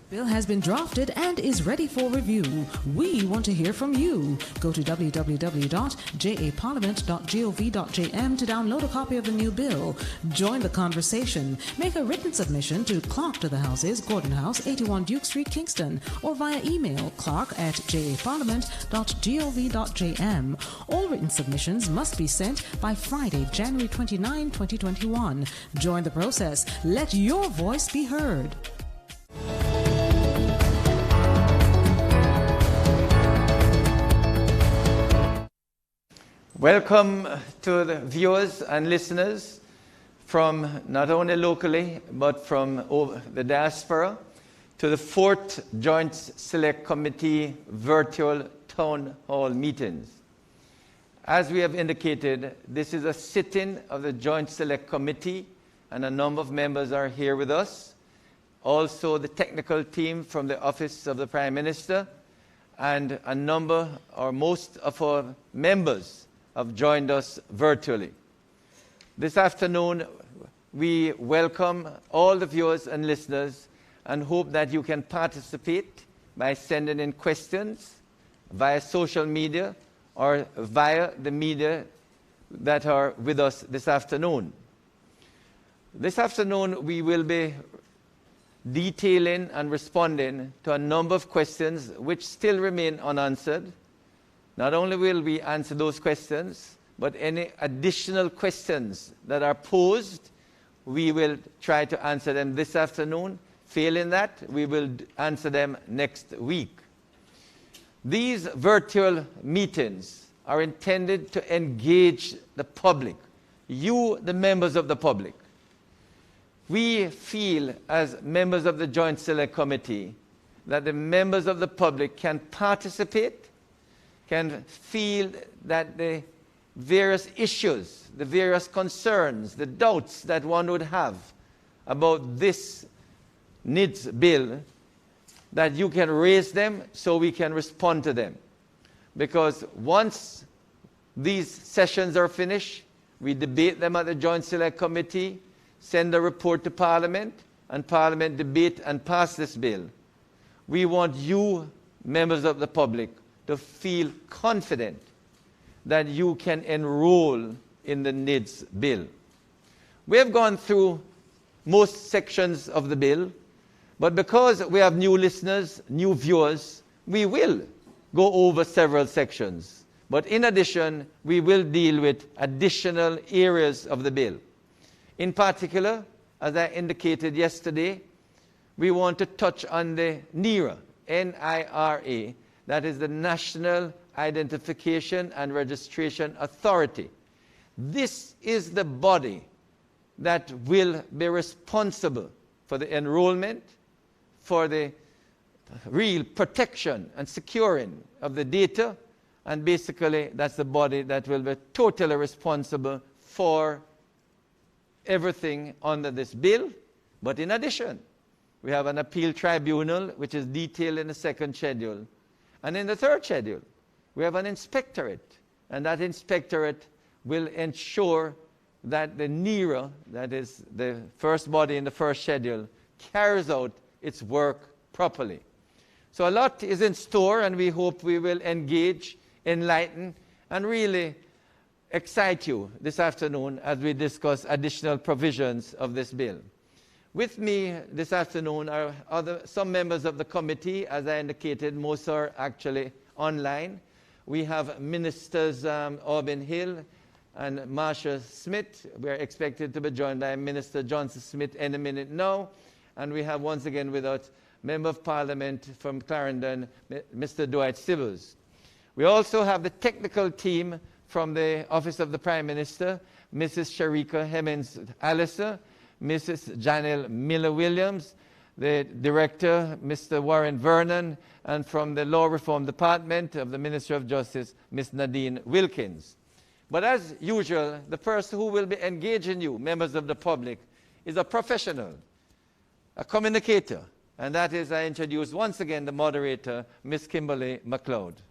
Bill has been drafted and is ready for review. We want to hear from you. Go to www.japarliament.gov.jm to download a copy of the new bill. Join the conversation. Make a written submission to Clerk to the Houses, Gordon House, 81 Duke Street, Kingston, or via email clark@japarliament.gov.jm. All written submissions must be sent by Friday, January 29, 2021. Join the process. Let your voice be heard. Welcome to the viewers and listeners from not only locally but from the diaspora to the 4th Joint Select Committee virtual town hall meetings. As we have indicated, this is a sit-in of the Joint Select Committee and a number of members are here with us. Also the technical team from the Office of the Prime Minister and a number or most of our members have joined us virtually. This afternoon, we welcome all the viewers and listeners and hope that you can participate by sending in questions via social media or via the media that are with us this afternoon. This afternoon, we will be detailing and responding to a number of questions which still remain unanswered. Not only will we answer those questions, but any additional questions that are posed, we will try to answer them this afternoon. Failing that, we will answer them next week. These virtual meetings are intended to engage the public, you, the members of the public. We feel, as members of the Joint Select Committee, that the members of the public can participate, can feel that the various issues, the various concerns, the doubts that one would have about this NIDS bill, that you can raise them so we can respond to them. Because once these sessions are finished, we debate them at the Joint Select Committee, send a report to Parliament, and Parliament debate and pass this bill. We want you, members of the public, to feel confident that you can enroll in the NIDS bill. We have gone through most sections of the bill, but because we have new listeners, new viewers, we will go over several sections. But in addition, we will deal with additional areas of the bill. In particular, as I indicated yesterday, we want to touch on the NIRA, N-I-R-A, that is the National Identification and Registration Authority. This is the body that will be responsible for the enrollment, for the real protection and securing of the data, and basically that's the body that will be totally responsible for everything under this bill. But in addition, we have an appeal tribunal which is detailed in the 2nd schedule. And in the 3rd schedule, we have an inspectorate, and that inspectorate will ensure that the NIRA, that is the first body in the 1st schedule, carries out its work properly. So a lot is in store, and we hope we will engage, enlighten, and really excite you this afternoon as we discuss additional provisions of this bill. With me this afternoon are some members of the committee. As I indicated, most are actually online. We have Ministers Aubin Hill and Marsha Smith. We are expected to be joined by Minister Johnson Smith any minute now. And we have once again with us Member of Parliament from Clarendon, Mr. Dwight Sibbles. We also have the technical team from the Office of the Prime Minister, Mrs. Sharika Hemmings-Allister, Mrs. Janelle Miller-Williams, the Director, Mr. Warren Vernon, and from the Law Reform Department of the Ministry of Justice, Ms. Nadine Wilkins. But as usual, the person who will be engaging you, members of the public, is a professional, a communicator, and that is, I introduce once again the moderator, Ms. Kimberly MacLeod.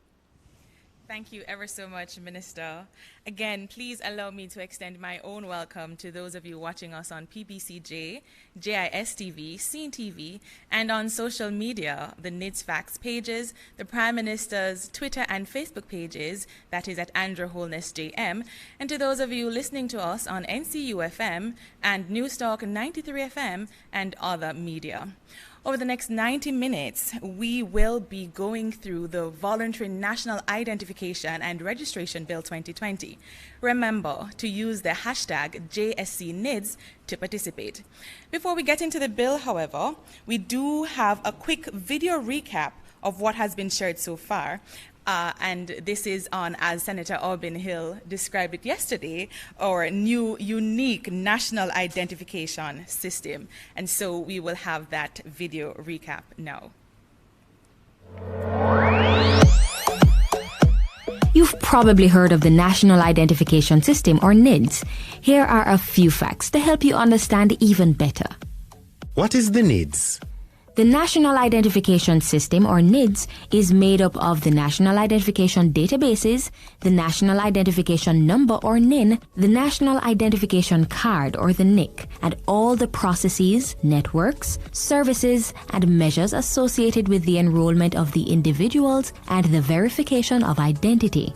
Thank you ever so much, Minister. Again, please allow me to extend my own welcome to those of you watching us on PPCJ, JIS TV, Scene TV, and on social media, the NIDS Facts pages, the Prime Minister's Twitter and Facebook pages, that is at Andrew Holness JM, and to those of you listening to us on NCU FM and Newstalk 93 FM and other media. Over the next 90 minutes, we will be going through the Voluntary National Identification and Registration Bill 2020. Remember to use the hashtag JSCNIDS to participate. Before we get into the bill, however, we do have a quick video recap of what has been shared so far. And this is on, as Senator Albin Hill described it yesterday, our new unique national identification system. And so we will have that video recap now. You've probably heard of the National Identification System, or NIDS. Here are a few facts to help you understand even better. What is the NIDS? The National Identification System, or NIDS, is made up of the National Identification Databases, the National Identification Number, or NIN, the National Identification Card, or the NIC, and all the processes, networks, services, and measures associated with the enrollment of the individuals and the verification of identity.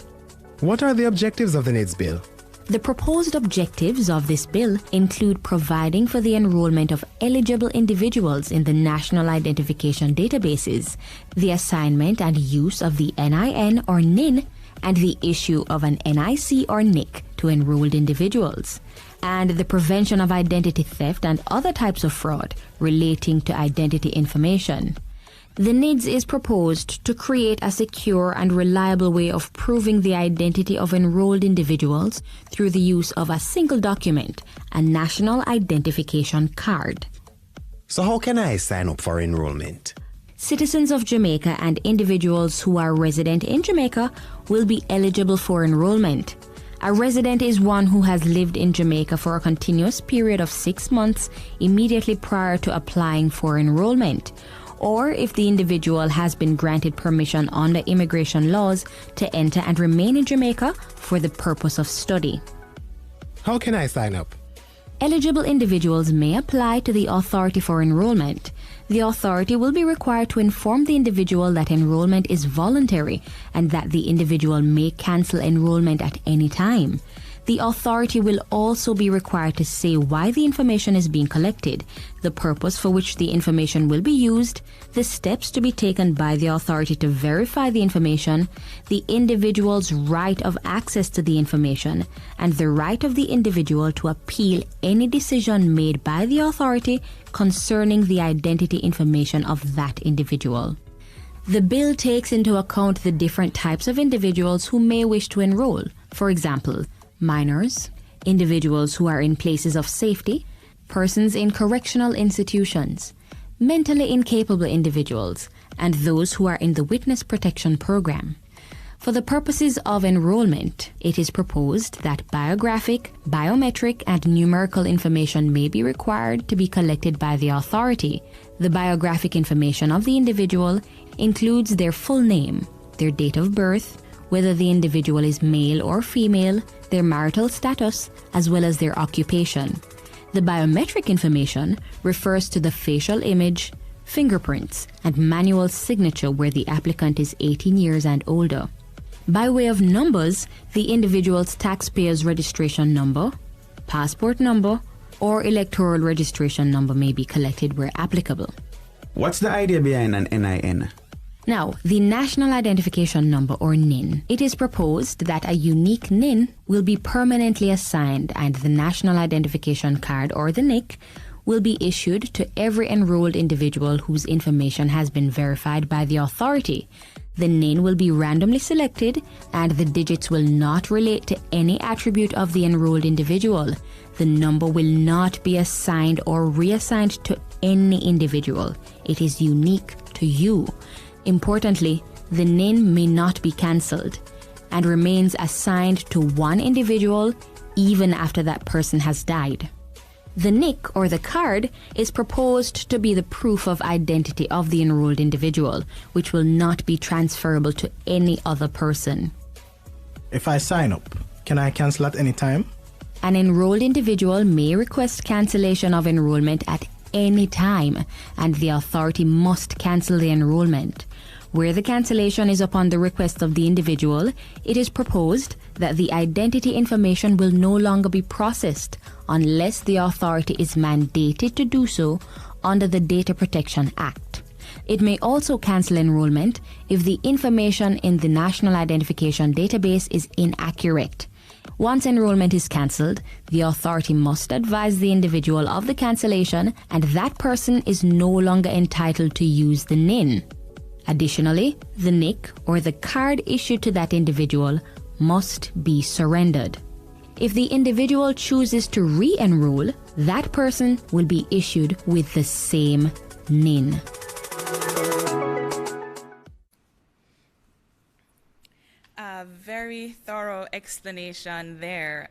What are the objectives of the NIDS bill? The proposed objectives of this bill include providing for the enrollment of eligible individuals in the national identification databases, the assignment and use of the NIN or NIN, and the issue of an NIC or NIC to enrolled individuals, and the prevention of identity theft and other types of fraud relating to identity information. The NIDS is proposed to create a secure and reliable way of proving the identity of enrolled individuals through the use of a single document, a national identification card. So how can I sign up for enrollment? Citizens of Jamaica and individuals who are resident in Jamaica will be eligible for enrollment. A resident is one who has lived in Jamaica for a continuous period of 6 months immediately prior to applying for enrollment, or if the individual has been granted permission under immigration laws to enter and remain in Jamaica for the purpose of study. How can I sign up? Eligible individuals may apply to the Authority for Enrollment. The authority will be required to inform the individual that enrollment is voluntary and that the individual may cancel enrollment at any time. The authority will also be required to say why the information is being collected, the purpose for which the information will be used, the steps to be taken by the authority to verify the information, the individual's right of access to the information, and the right of the individual to appeal any decision made by the authority concerning the identity information of that individual. The bill takes into account the different types of individuals who may wish to enroll. For example, minors, individuals who are in places of safety, persons in correctional institutions, mentally incapable individuals, and those who are in the Witness Protection Program. For the purposes of enrollment, it is proposed that biographic, biometric, and numerical information may be required to be collected by the authority. The biographic information of the individual includes their full name, their date of birth, whether the individual is male or female, their marital status, as well as their occupation. The biometric information refers to the facial image, fingerprints, and manual signature where the applicant is 18 years and older. By way of numbers, the individual's taxpayer's registration number, passport number, or electoral registration number may be collected where applicable. What's the idea behind an NIN? Now, the National Identification Number, or NIN. It is proposed that a unique NIN will be permanently assigned and the National Identification Card, or the NIC, will be issued to every enrolled individual whose information has been verified by the authority. The NIN will be randomly selected and the digits will not relate to any attribute of the enrolled individual. The number will not be assigned or reassigned to any individual. It is unique to you. Importantly, the NIN may not be cancelled and remains assigned to one individual even after that person has died. The NIC, or the card, is proposed to be the proof of identity of the enrolled individual, which will not be transferable to any other person. If I sign up, can I cancel at any time? An enrolled individual may request cancellation of enrollment at any time, and the authority must cancel the enrollment. Where the cancellation is upon the request of the individual, it is proposed that the identity information will no longer be processed unless the authority is mandated to do so under the Data Protection Act. It may also cancel enrollment if the information in the National Identification Database is inaccurate. Once enrollment is cancelled, the authority must advise the individual of the cancellation, and that person is no longer entitled to use the NIN. Additionally, the NIC or the card issued to that individual must be surrendered. If the individual chooses to re-enroll, that person will be issued with the same NIN. Very thorough explanation there.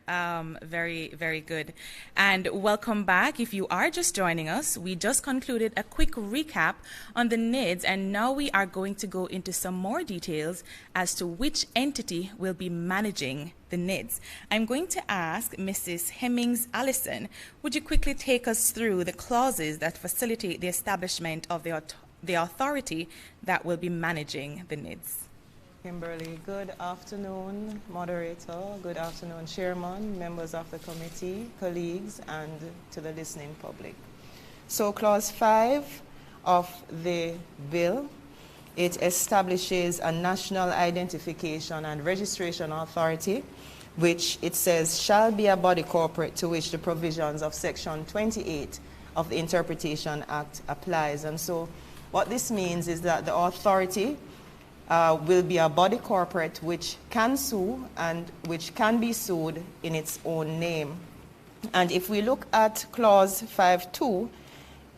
Very, very good. And welcome back. If you are just joining us, we just concluded a quick recap on the NIDS, and now we are going to go into some more details as to which entity will be managing the NIDS. I'm going to ask Mrs. Hemmings Allison, would you quickly take us through the clauses that facilitate the establishment of the authority that will be managing the NIDS? Kimberly, good afternoon, moderator, good afternoon, chairman, members of the committee, colleagues, and to the listening public. So clause 5 of the bill, it establishes a national identification and registration authority, which it says shall be a body corporate to which the provisions of section 28 of the Interpretation Act applies. And so what this means is that the authority will be a body corporate which can sue and which can be sued in its own name. And if we look at clause 5.2,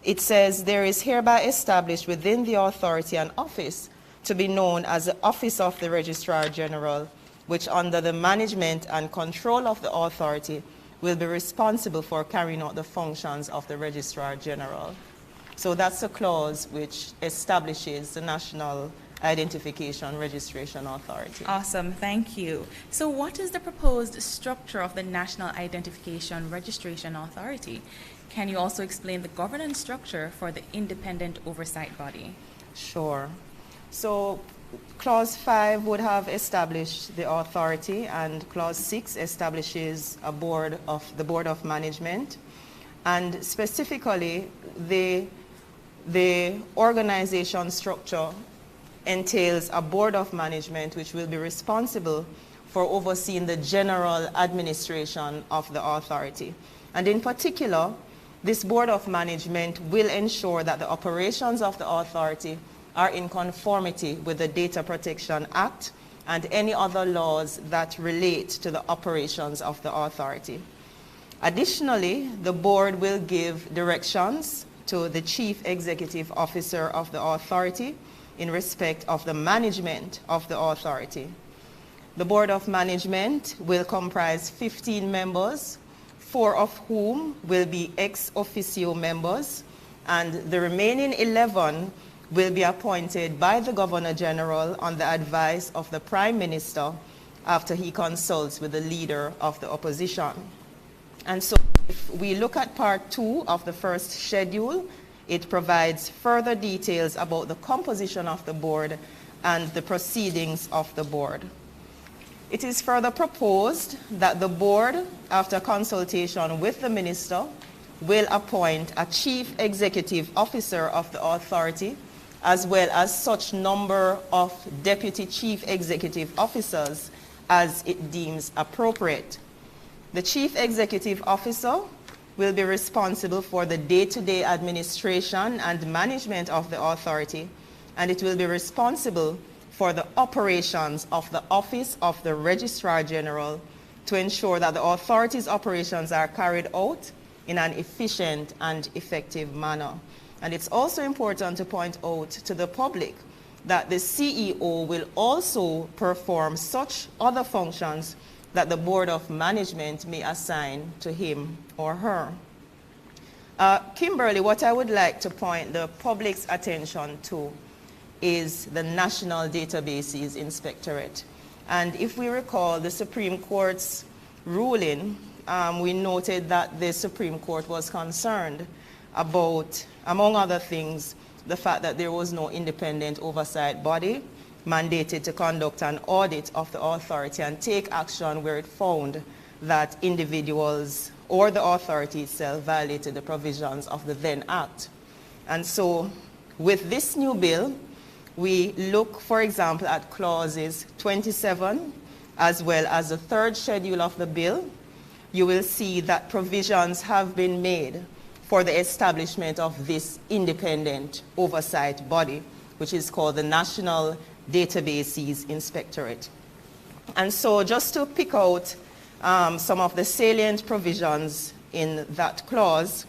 it says there is hereby established within the authority an office to be known as the Office of the Registrar General, which under the management and control of the authority will be responsible for carrying out the functions of the Registrar General. So that's a clause which establishes the National Identification Registration Authority. Awesome, thank you. So what is the proposed structure of the National Identification Registration Authority? Can you also explain the governance structure for the independent oversight body? Sure. So clause 5 would have established the authority, and clause 6 establishes the board of management, and specifically the organization structure entails a board of management which will be responsible for overseeing the general administration of the authority. And in particular, this board of management will ensure that the operations of the authority are in conformity with the Data Protection Act and any other laws that relate to the operations of the authority. Additionally, the board will give directions to the Chief Executive Officer of the authority in respect of the management of the authority. The Board of Management will comprise 15 members, 4 of whom will be ex officio members, and the remaining 11 will be appointed by the Governor General on the advice of the Prime Minister after he consults with the Leader of the Opposition. And so if we look at part 2 of the first schedule, it provides further details about the composition of the board and the proceedings of the board. It is further proposed that the board, after consultation with the minister, will appoint a chief executive officer of the authority, as well as such number of deputy chief executive officers as it deems appropriate. The chief executive officer will be responsible for the day-to-day administration and management of the authority, and it will be responsible for the operations of the Office of the Registrar General to ensure that the authority's operations are carried out in an efficient and effective manner. And it's also important to point out to the public that the CEO will also perform such other functions that the Board of Management may assign to him or her. Kimberly, what I would like to point the public's attention to is the National Databases Inspectorate. And if we recall the Supreme Court's ruling, we noted that the Supreme Court was concerned about, among other things, the fact that there was no independent oversight body mandated to conduct an audit of the authority and take action where it found that individuals or the authority itself violated the provisions of the then Act. And so with this new bill, we look, for example, at clauses 27 as well as the third schedule of the bill. You will see that provisions have been made for the establishment of this independent oversight body, which is called the National Databases Inspectorate. And so just to pick out some of the salient provisions in that clause,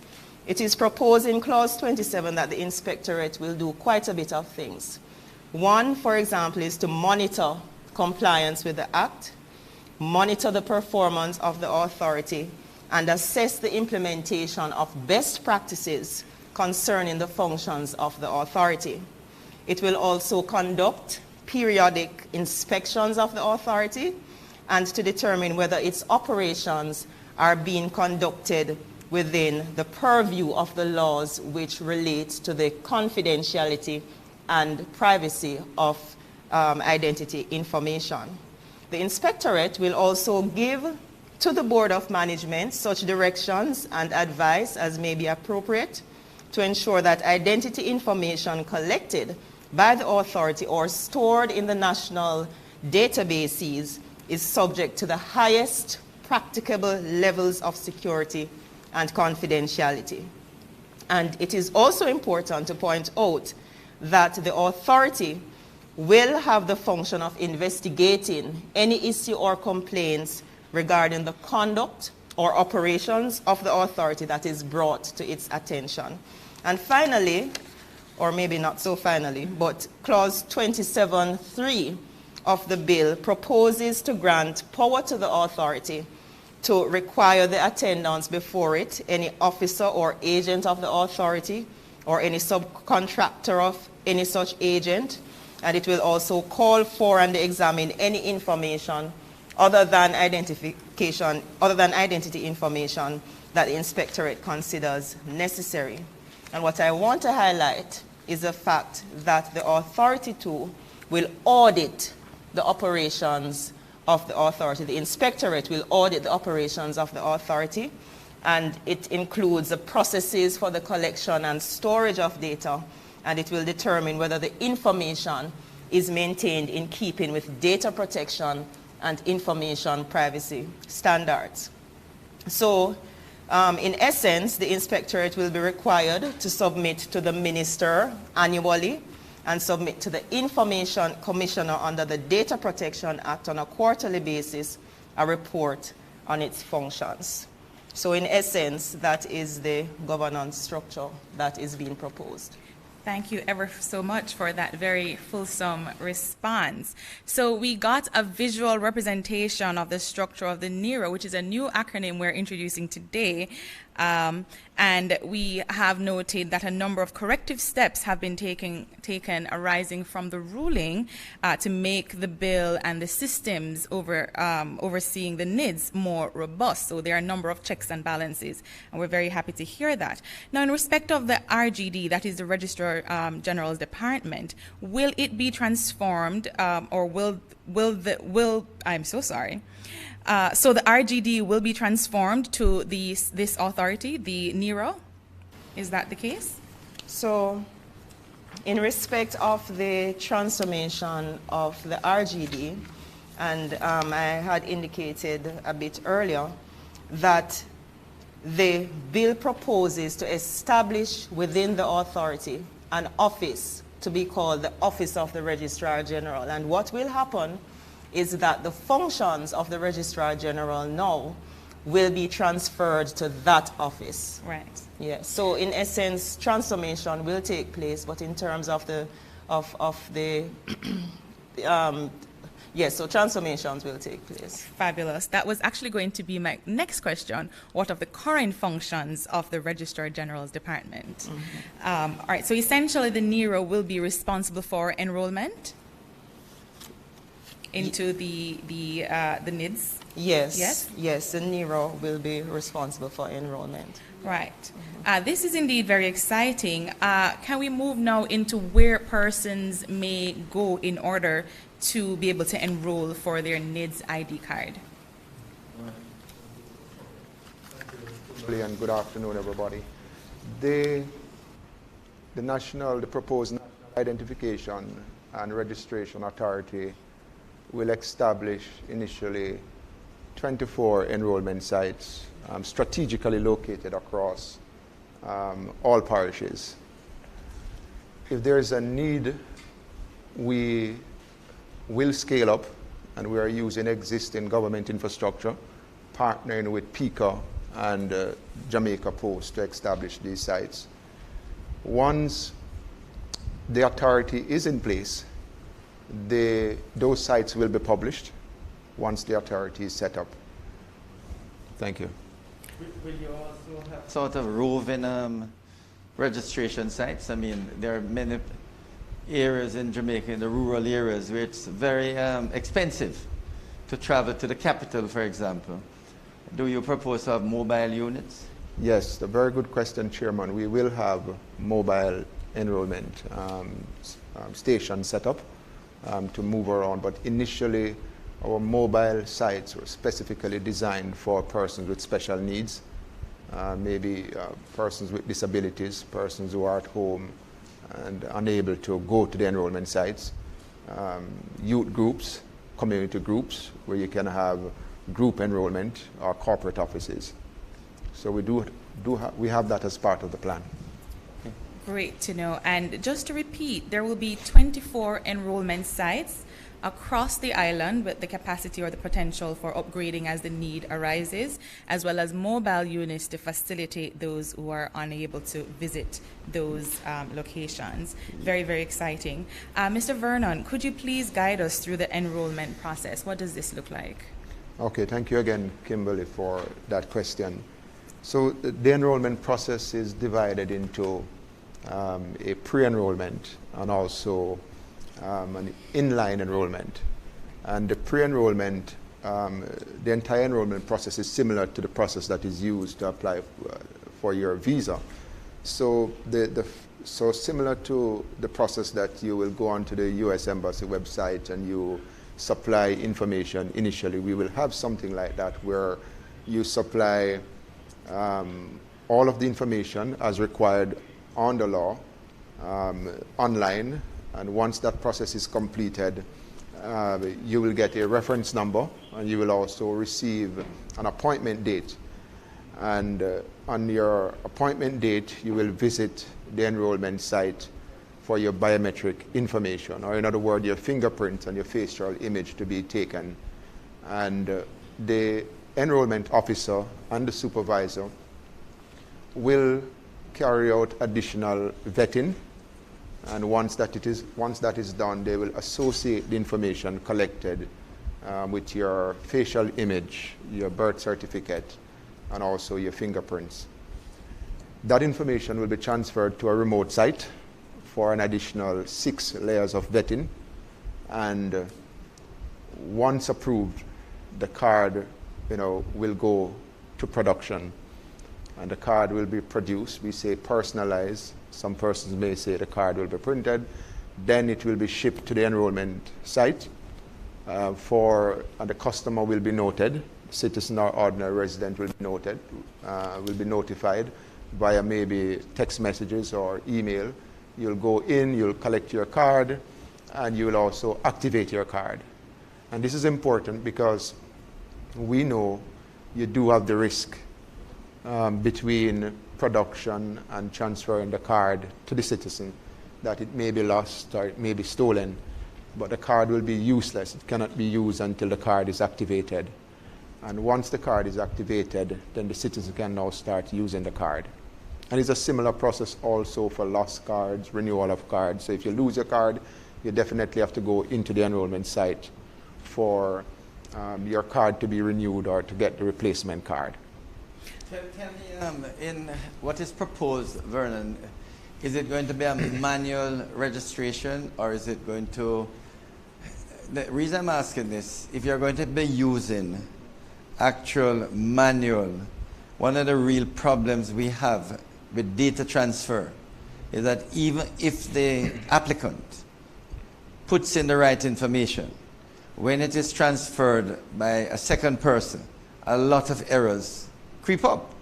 it is proposed in clause 27 that the inspectorate will do quite a bit of things. One, for example, is to monitor compliance with the Act, monitor the performance of the authority, and assess the implementation of best practices concerning the functions of the authority. It will also conduct periodic inspections of the authority and to determine whether its operations are being conducted within the purview of the laws which relate to the confidentiality and privacy of identity information. The inspectorate will also give to the Board of Management such directions and advice as may be appropriate to ensure that identity information collected by the authority or stored in the national databases is subject to the highest practicable levels of security and confidentiality. And it is also important to point out that the authority will have the function of investigating any issue or complaints regarding the conduct or operations of the authority that is brought to its attention. And finally, or maybe not so finally, but clause 27.3 of the bill proposes to grant power to the authority to require the attendance before it any officer or agent of the authority or any subcontractor of any such agent, and it will also call for and examine any information other than identity information that the inspectorate considers necessary. And what I want to highlight is the fact that the authority too will audit the operations of the authority. The inspectorate will audit the operations of the authority, and it includes the processes for the collection and storage of data, and it will determine whether the information is maintained in keeping with data protection and information privacy standards. So, in essence, the inspectorate will be required to submit to the minister annually and submit to the Information Commissioner under the Data Protection Act on a quarterly basis a report on its functions. So in essence, that is the governance structure that is being proposed. Thank you ever so much for that very fulsome response. So we got a visual representation of the structure of the NERO, which is a new acronym we're introducing today. And we have noted that a number of corrective steps have been taken arising from the ruling to make the bill and the systems overseeing the NIDS more robust. So there are a number of checks and balances, and we're very happy to hear that. Now, in respect of the RGD, that is the Registrar General's Department, will it be transformed, or I'm so sorry. So the RGD will be transformed to this authority, the NERO. Is that the case? So, in respect of the transformation of the RGD, and I had indicated a bit earlier that the bill proposes to establish within the authority an office to be called the Office of the Registrar General. And what will happen is that the functions of the Registrar General now will be transferred to that office. Right. Yes. So in essence, transformation will take place, but in terms of the yes, so transformations will take place. Fabulous. That was actually going to be my next question. What of the current functions of the Registrar General's Department? Mm-hmm. All right. So essentially, the NERO will be responsible for enrollment, into the NIDS? Yes. Yes? Yes, the NERO will be responsible for enrollment. Right. This is indeed very exciting. Can we move now into where persons may go in order to be able to enroll for their NIDS ID card? And good afternoon, everybody. The proposed National Identification and Registration Authority will establish initially 24 enrollment sites strategically located across all parishes. If there is a need, we will scale up, and we are using existing government infrastructure, partnering with PICA and Jamaica Post to establish these sites. Once the authority is in place, those sites will be published once the authority is set up. Thank you. Will you also have sort of roving registration sites? I mean, there are many areas in Jamaica, in the rural areas, where it's very expensive to travel to the capital, for example. Do you propose to have mobile units? Yes, a very good question, Chairman. We will have mobile enrollment stations set up to move around, but initially our mobile sites were specifically designed for persons with special needs, maybe persons with disabilities, persons who are at home and unable to go to the enrollment sites, youth groups, community groups, where you can have group enrollment, or corporate offices. So we have that as part of the plan. Great to know. And just to repeat, there will be 24 enrollment sites across the island with the capacity or the potential for upgrading as the need arises, as well as mobile units to facilitate those who are unable to visit those locations. Very, very exciting. Mr. Vernon, could you please guide us through the enrollment process? What does this look like? Okay, thank you again, Kimberly, for that question. So the enrollment process is divided into a pre-enrollment and also an inline enrollment. And the pre-enrollment, the entire enrollment process is similar to the process that is used to apply for your visa. So so similar to the process that you will go onto the U.S. Embassy website and you supply information initially, we will have something like that where you supply all of the information as required on the law online, and once that process is completed, you will get a reference number, and you will also receive an appointment date. And on your appointment date, you will visit the enrollment site for your biometric information, or in other words, your fingerprint and your facial image to be taken. And the enrollment officer and the supervisor will carry out additional vetting, and once that is done, they will associate the information collected with your facial image, your birth certificate, and also your fingerprints. That information will be transferred to a remote site for an additional 6 layers of vetting, and once approved, the card will go to production, and the card will be produced. We say personalized. Some persons may say the card will be printed. Then it will be shipped to the enrollment site and the customer will be noted. Citizen or ordinary resident will be notified via maybe text messages or email. You'll go in, you'll collect your card, and you'll also activate your card. And this is important because we know you do have the risk between production and transferring the card to the citizen, that it may be lost or it may be stolen, but the card will be useless. It cannot be used until the card is activated. And once the card is activated, then the citizen can now start using the card. And it's a similar process also for lost cards, renewal of cards. So if you lose your card, you definitely have to go into the enrollment site for your card to be renewed or to get the replacement card. Tell me, in what is proposed, Vernon, is it going to be a manual registration, or is it going to the reason I'm asking this, if you're going to be using actual manual, one of the real problems we have with data transfer is that even if the applicant puts in the right information, when it is transferred by a second person, a lot of errors creep up.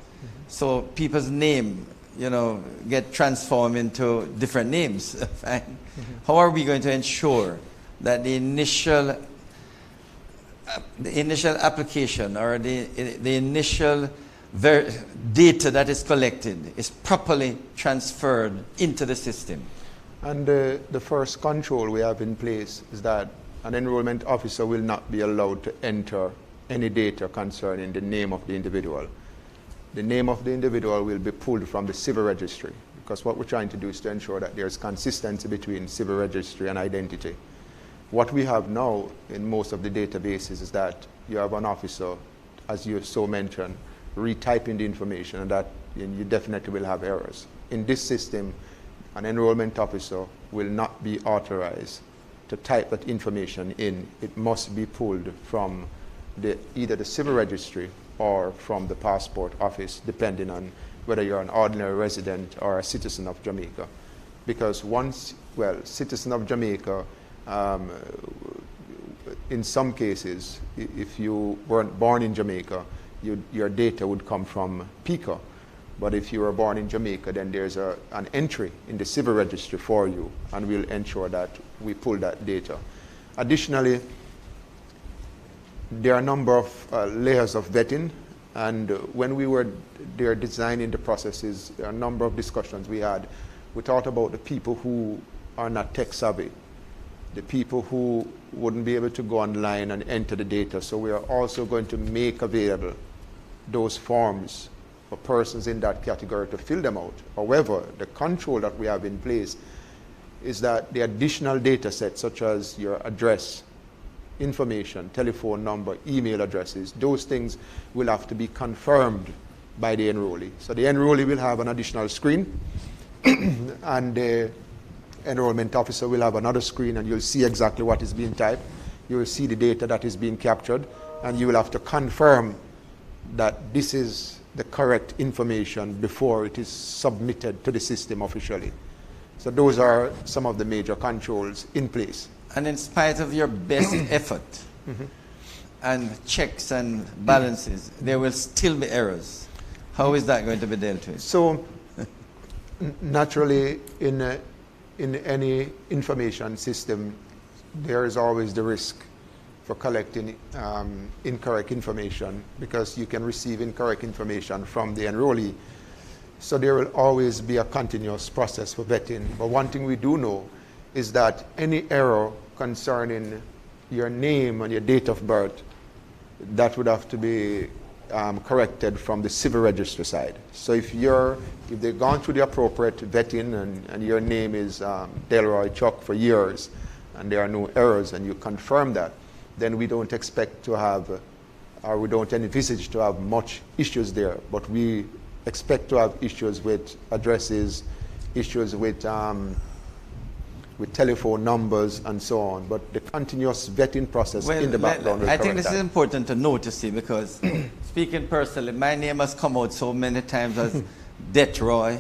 So people's name, get transformed into different names. How are we going to ensure that the initial application or the initial data that is collected is properly transferred into the system? And the first control we have in place is that an enrollment officer will not be allowed to enter any data concerning the name of the individual. The name of the individual will be pulled from the civil registry, because what we're trying to do is to ensure that there's consistency between civil registry and identity. What we have now in most of the databases is that you have an officer, as you so mentioned, retyping the information, and that you definitely will have errors. In this system, an enrollment officer will not be authorized to type that information in. It must be pulled from either the civil registry or from the passport office, depending on whether you're an ordinary resident or a citizen of Jamaica. Because citizen of Jamaica, in some cases, if you weren't born in Jamaica, your data would come from PICA. But if you were born in Jamaica, then there's an entry in the civil registry for you, and we'll ensure that we pull that data. Additionally, there are a number of layers of vetting, and when we were there designing the processes, there are a number of discussions we had. We thought about the people who are not tech savvy, the people who wouldn't be able to go online and enter the data. So we are also going to make available those forms for persons in that category to fill them out. However, the control that we have in place is that the additional data sets, such as your address, information, telephone number, email addresses, those things will have to be confirmed by the enrollee. So the enrollee will have an additional screen and the enrollment officer will have another screen, and you'll see exactly what is being typed. You will see the data that is being captured, and you will have to confirm that this is the correct information before it is submitted to the system officially. So those are some of the major controls in place. And in spite of your best effort and checks and balances, there will still be errors. How is that going to be dealt with? So naturally, in any information system, there is always the risk for collecting incorrect information, because you can receive incorrect information from the enrollee. So there will always be a continuous process for vetting. But one thing we do know is that any error concerning your name and your date of birth, that would have to be corrected from the civil register side. So if they've gone through the appropriate vetting and your name is Delroy Chuck for years and there are no errors, and you confirm that, then we don't expect to have, or we don't envisage to have much issues there. But we expect to have issues with addresses, issues with telephone numbers and so on. But the continuous vetting process in the background will I think this that. is important to note, to see, because speaking personally, my name has come out so many times as Detroy,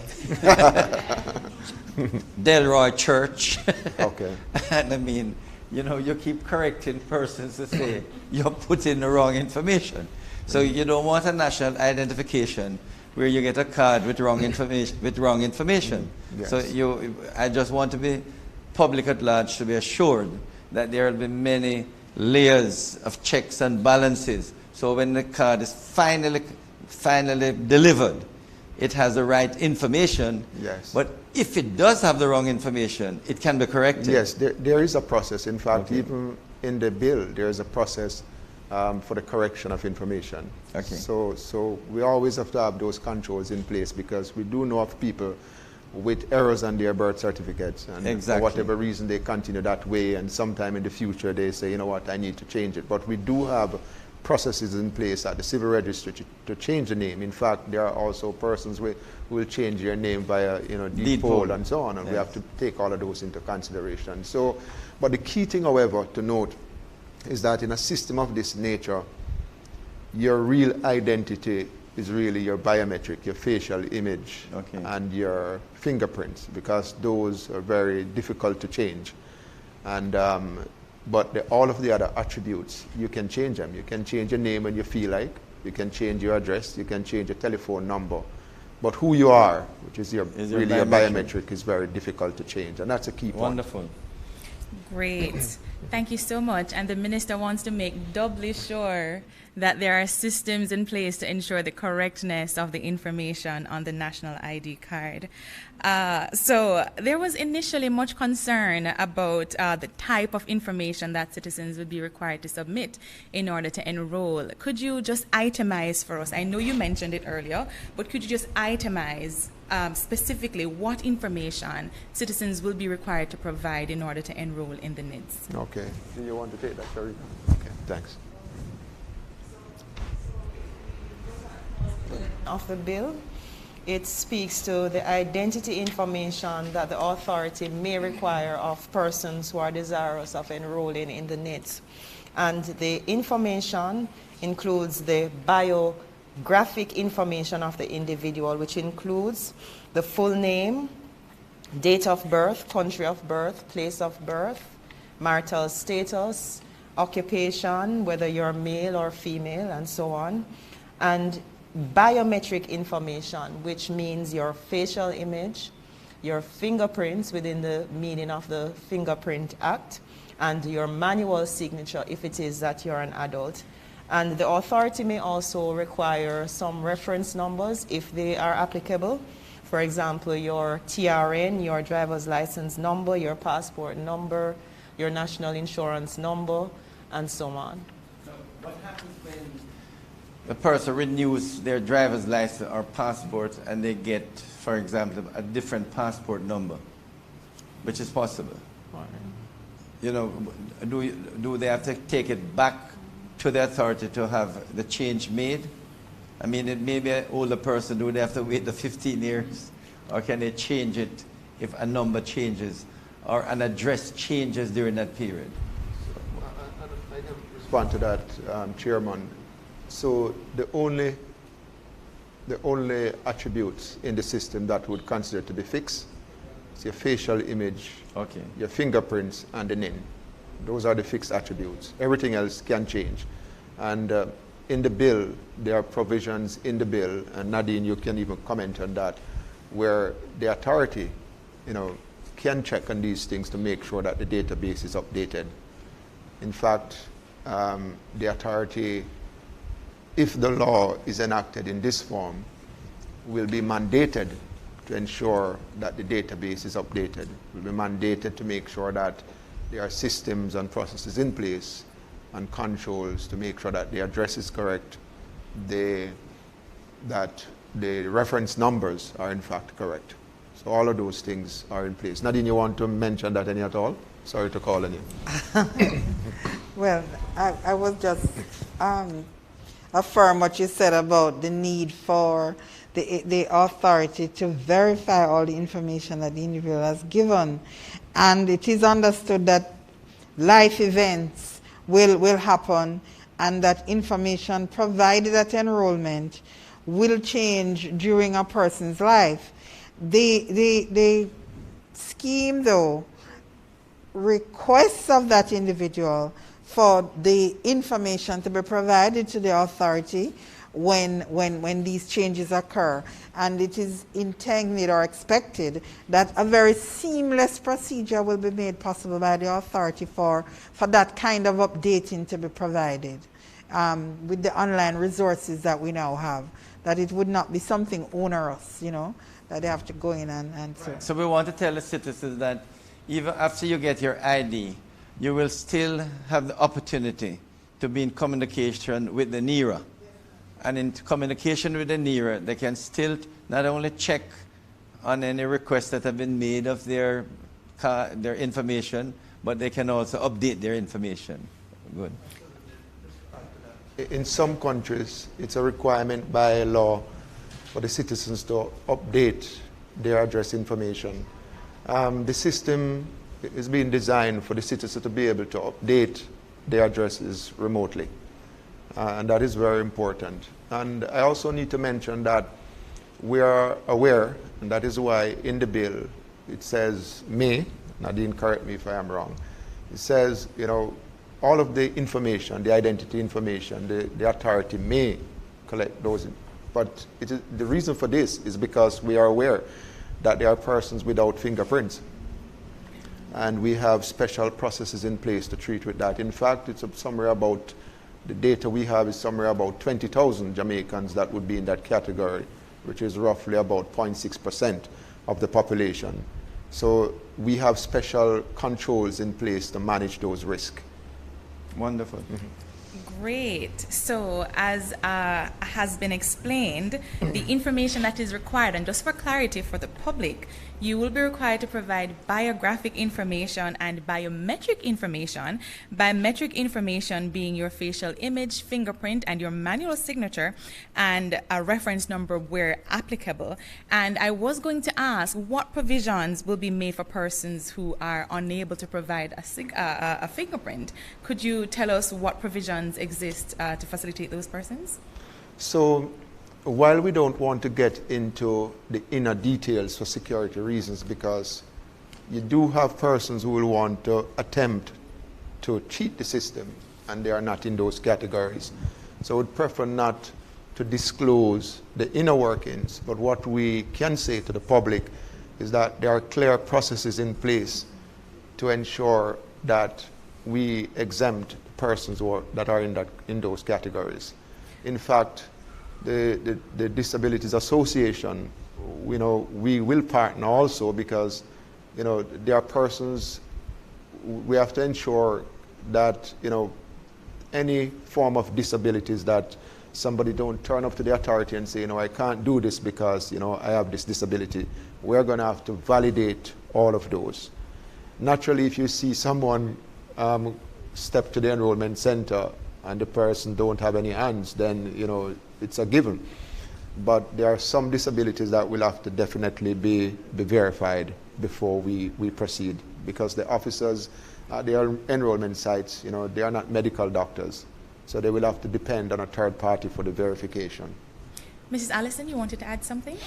Delroy Church. Okay. And I mean, you keep correcting persons to say you're putting the wrong information. So you don't want a national identification where you get a card with wrong information. Yes. So I just want to be public at large to be assured that there will be many layers of checks and balances. So when the card is finally delivered, it has the right information. Yes. But if it does have the wrong information, it can be corrected. Yes, there is a process. In fact, even in the bill, there is a process for the correction of information. Okay. So we always have to have those controls in place, because we do know of people with errors on their birth certificates, and exactly. for whatever reason they continue that way, and sometime in the future they say, you know what, I need to change it. But we do have processes in place at the civil registry to change the name. In fact, there are also persons who will change their name via deed poll and so on, and we have to take all of those into consideration. So, but the key thing, however, to note is that in a system of this nature, your real identity is really your biometric, your facial image, and your fingerprints, because those are very difficult to change. And but all of the other attributes, you can change them. You can change your name when you feel like. You can change your address. You can change your telephone number. But who you are, which is your biometric, is very difficult to change. And that's a key point. Wonderful. Great. Thank you so much. And the minister wants to make doubly sure that there are systems in place to ensure the correctness of the information on the national ID card. So there was initially much concern about the type of information that citizens would be required to submit in order to enroll. Could you just itemize for us? I know you mentioned it earlier, but could you just itemize specifically what information citizens will be required to provide in order to enroll in the NIDS? Okay. Do you want to take that, Sherry? Okay, thanks. Of the bill, it speaks to the identity information that the authority may require of persons who are desirous of enrolling in the NIDS. And the information includes the biographic information of the individual, which includes the full name, date of birth, country of birth, place of birth, marital status, occupation, whether you're male or female, and so on, and biometric information, which means your facial image, your fingerprints within the meaning of the Fingerprint Act, and your manual signature if it is that you're an adult. And the authority may also require some reference numbers if they are applicable. For example, your TRN, your driver's license number, your passport number, your national insurance number, and so on. So what happens when the person renews their driver's license or passport and they get, for example, a different passport number, which is possible? You know, do they have to take it back to the authority to have the change made? I mean, it may be an older person. Do they have to wait the 15 years? Or can they change it if a number changes or an address changes during that period? I can respond to that, Chairman. So the only attributes in the system that would consider to be fixed is your facial image, your fingerprints, and the name. Those are the fixed attributes. Everything else can change. And in the bill, there are provisions in the bill, and Nadine, you can even comment on that, where the authority, can check on these things to make sure that the database is updated. In fact, the authority, if the law is enacted in this form, will be mandated to ensure that the database is updated. Will be mandated to make sure that there are systems and processes in place and controls to make sure that the address is correct, that the reference numbers are in fact correct. So all of those things are in place. Nadine, you want to mention that any at all? Sorry to call on you. Well, I was just affirm what you said about the need for the authority to verify all the information that the individual has given. And it is understood that life events will happen and that information provided at enrollment will change during a person's life. The scheme, though, requests of that individual for the information to be provided to the authority when these changes occur. And it is intended or expected that a very seamless procedure will be made possible by the authority for that kind of updating to be provided with the online resources that we now have, that it would not be something onerous, that they have to go in and so. So we want to tell the citizens that even after you get your ID, you will still have the opportunity to be in communication with the NERA. And in communication with the NERA, they can still not only check on any requests that have been made of their information, but they can also update their information. Good. In some countries, it's a requirement by law for the citizens to update their address information. The system is being designed for the citizen to be able to update their addresses remotely. And that is very important. And I also need to mention that we are aware, and that is why in the bill it says may, Nadine, correct me if I am wrong, it says, you know, all of the information, the identity information, the authority may collect those. But the reason for this is because we are aware that there are persons without fingerprints. And we have special processes in place to treat with that. In fact, it's somewhere about, the data we have is somewhere about 20,000 Jamaicans that would be in that category, which is roughly about 0.6% of the population. So we have special controls in place to manage those risks. Wonderful. Mm-hmm. Great. So as has been explained, the information that is required, and just for clarity for the public, you will be required to provide biographic information and biometric information. Biometric information being your facial image, fingerprint, and your manual signature, and a reference number where applicable. And I was going to ask, what provisions will be made for persons who are unable to provide a fingerprint? Could you tell us what provisions exist to facilitate those persons? So while we don't want to get into the inner details for security reasons, because you do have persons who will want to attempt to cheat the system, and they are not in those categories. So I would prefer not to disclose the inner workings, but what we can say to the public is that there are clear processes in place to ensure that we exempt persons that are in those categories. In fact, the Disabilities Association, you know, we will partner also because, you know, there are persons, we have to ensure that, you know, any form of disabilities that somebody don't turn up to the authority and say, you know, I can't do this because, you know, I have this disability. We're going to have to validate all of those. Naturally, if you see someone step to the enrollment center and the person don't have any hands, then, you know, it's a given. But there are some disabilities that will have to definitely be verified before we proceed, because the officers at the enrollment sites, you know, they are not medical doctors. So they will have to depend on a third party for the verification. Mrs. Allison, you wanted to add something?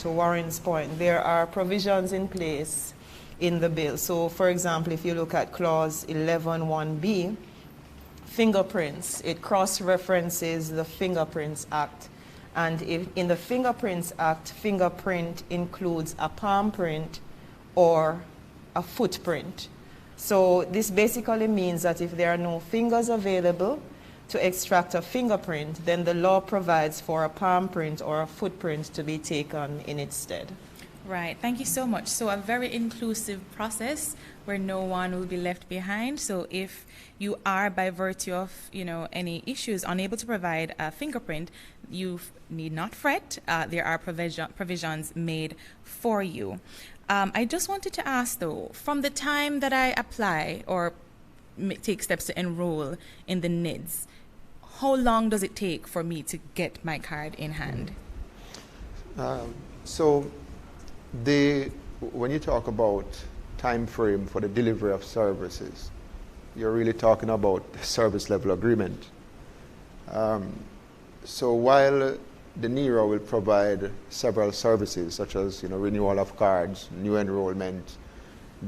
To Warren's point, there are provisions in place in the bill. So, for example, if you look at clause 11(1)(b), fingerprints, it cross-references the Fingerprints Act. And if in the Fingerprints Act, fingerprint includes a palm print or a footprint. So this basically means that if there are no fingers available to extract a fingerprint, then the law provides for a palm print or a footprint to be taken in its stead. Right, thank you so much. So a very inclusive process where no one will be left behind. So if you are, by virtue of, you know, any issues, unable to provide a fingerprint, you need not fret. There are provisions made for you. I just wanted to ask, though, from the time that I apply or take steps to enroll in the NIDS, how long does it take for me to get my card in hand? When you talk about time frame for the delivery of services, you're really talking about the service level agreement. So while the NERA will provide several services such as, you know, renewal of cards, new enrollment,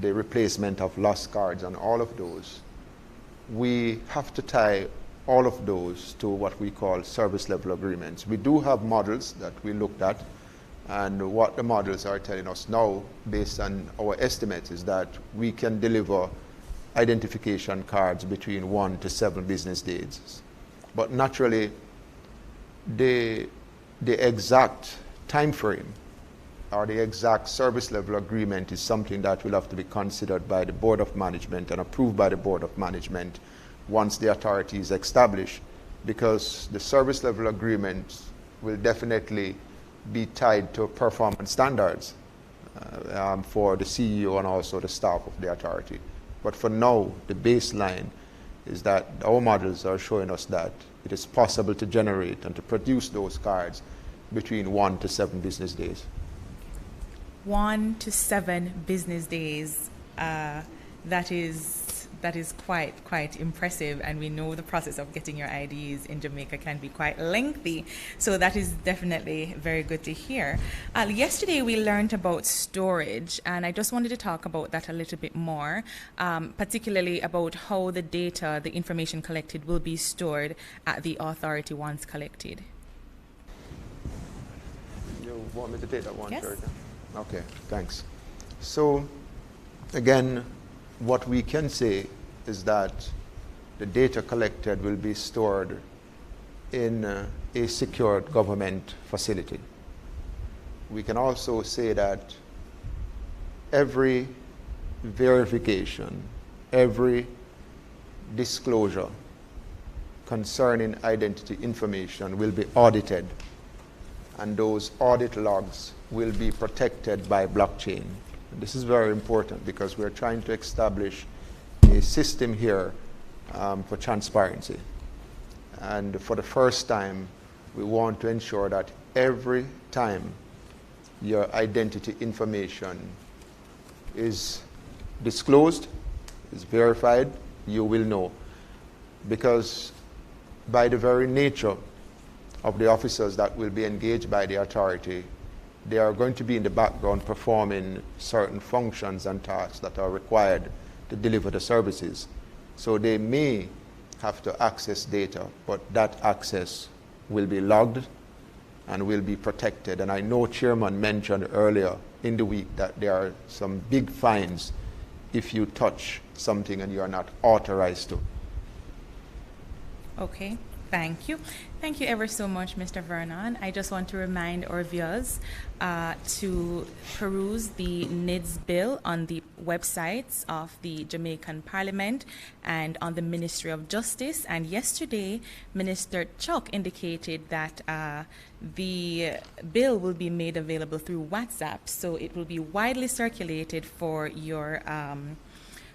the replacement of lost cards, and all of those, we have to tie all of those to what we call service level agreements. We do have models that we looked at, and what the models are telling us now, based on our estimates, is that we can deliver identification cards between 1 to 7 business days. But naturally, the exact time frame or the exact service level agreement is something that will have to be considered by the Board of Management and approved by the Board of Management once the authority is established, because the service level agreement will definitely be tied to performance standards for the CEO and also the staff of the authority. But for now, the baseline is that our models are showing us that it is possible to generate and to produce those cards between 1 to 7 business days. 1 to 7 business days. That is that is quite impressive, and we know the process of getting your IDs in Jamaica can be quite lengthy, so that is definitely very good to hear. Yesterday we learned about storage, and I just wanted to talk about that a little bit more, particularly about how the data, the information collected, will be stored at the authority once collected. You want me to take that one? Yes. Sure. Okay, thanks. So, again, what we can say is that the data collected will be stored in a secured government facility. We can also say that every verification, every disclosure concerning identity information will be audited, and those audit logs will be protected by blockchain. And this is very important because we're trying to establish a system here for transparency. And for the first time, we want to ensure that every time your identity information is disclosed, is verified, you will know. Because by the very nature of the officers that will be engaged by the authority, they are going to be in the background performing certain functions and tasks that are required to deliver the services. So they may have to access data, but that access will be logged and will be protected. And I know Chairman mentioned earlier in the week that there are some big fines if you touch something and you are not authorized to. Okay. Thank you. Thank you ever so much, Mr. Vernon. I just want to remind our viewers to peruse the NIDS bill on the websites of the Jamaican Parliament and on the Ministry of Justice. And yesterday, Minister Chuck indicated that the bill will be made available through WhatsApp, so it will be widely circulated for your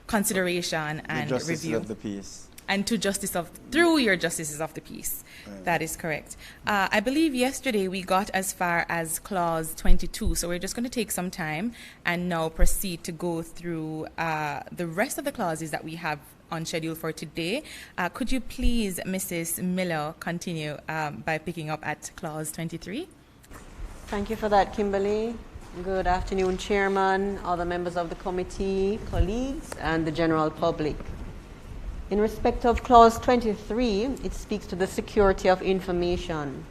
consideration and the justices review. Of the peace. And through your justices of the peace. Right. That is correct. I believe yesterday we got as far as clause 22, so we're just going to take some time and now proceed to go through the rest of the clauses that we have on schedule for today. Could you please, Mrs. Miller, continue by picking up at clause 23? Thank you for that, Kimberly. Good afternoon, Chairman, other members of the committee, colleagues, and the general public. In respect of clause 23, it speaks to the security of information.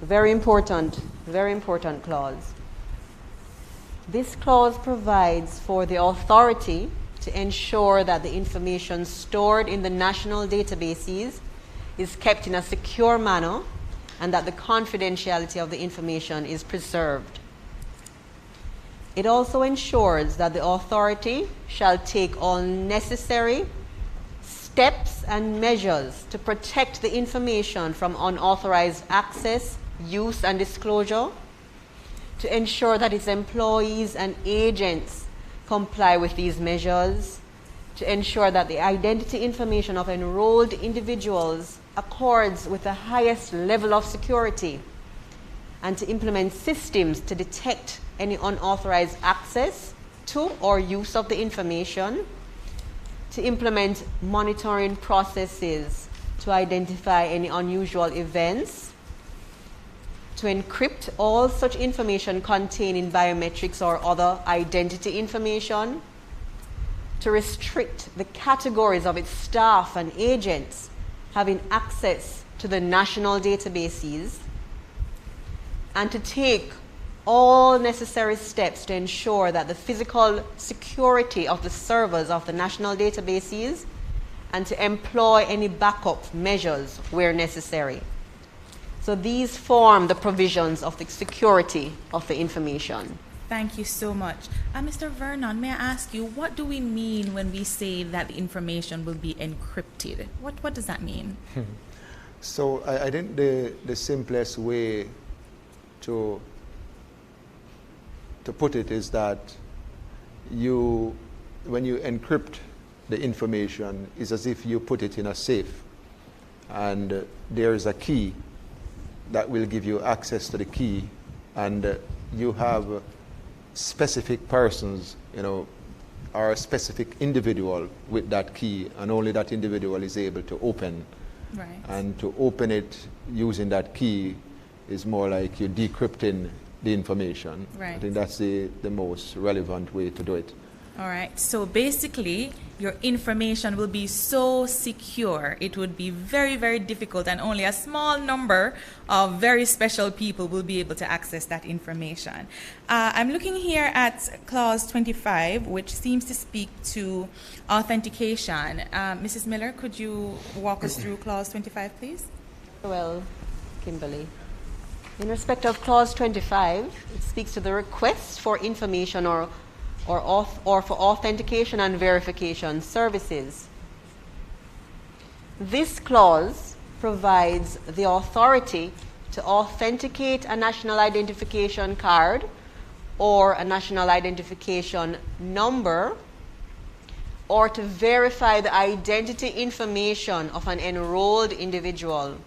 Very important clause. This clause provides for the authority to ensure that the information stored in the national databases is kept in a secure manner and that the confidentiality of the information is preserved. It also ensures that the authority shall take all necessary steps and measures to protect the information from unauthorized access, use, and disclosure, to ensure that its employees and agents comply with these measures, to ensure that the identity information of enrolled individuals accords with the highest level of security, and to implement systems to detect any unauthorized access to or use of the information, to implement monitoring processes to identify any unusual events, to encrypt all such information contained in biometrics or other identity information, to restrict the categories of its staff and agents having access to the national databases, and to take all necessary steps to ensure that the physical security of the servers of the national databases and to employ any backup measures where necessary. So these form the provisions of the security of the information. Thank you so much. Mr. Vernon, may I ask you, what do we mean when we say that the information will be encrypted? What does that mean? So I think the simplest way to put it is that when you encrypt the information, it's as if you put it in a safe, and there is a key that will give you access to the key, and you have specific persons, or a specific individual with that key, and only that individual is able to open. Right. And to open it using that key is more like you're decrypting the information. Right. I think that's the most relevant way to do it. All right. So basically, your information will be so secure. It would be very, very difficult, and only a small number of very special people will be able to access that information. I'm looking here at Clause 25, which seems to speak to authentication. Mrs. Miller, could you walk us through Clause 25, please? Well, Kimberly. In respect of Clause 25, it speaks to the request for information or for authentication and verification services. This clause provides the authority to authenticate a national identification card or a national identification number, or to verify the identity information of an enrolled individual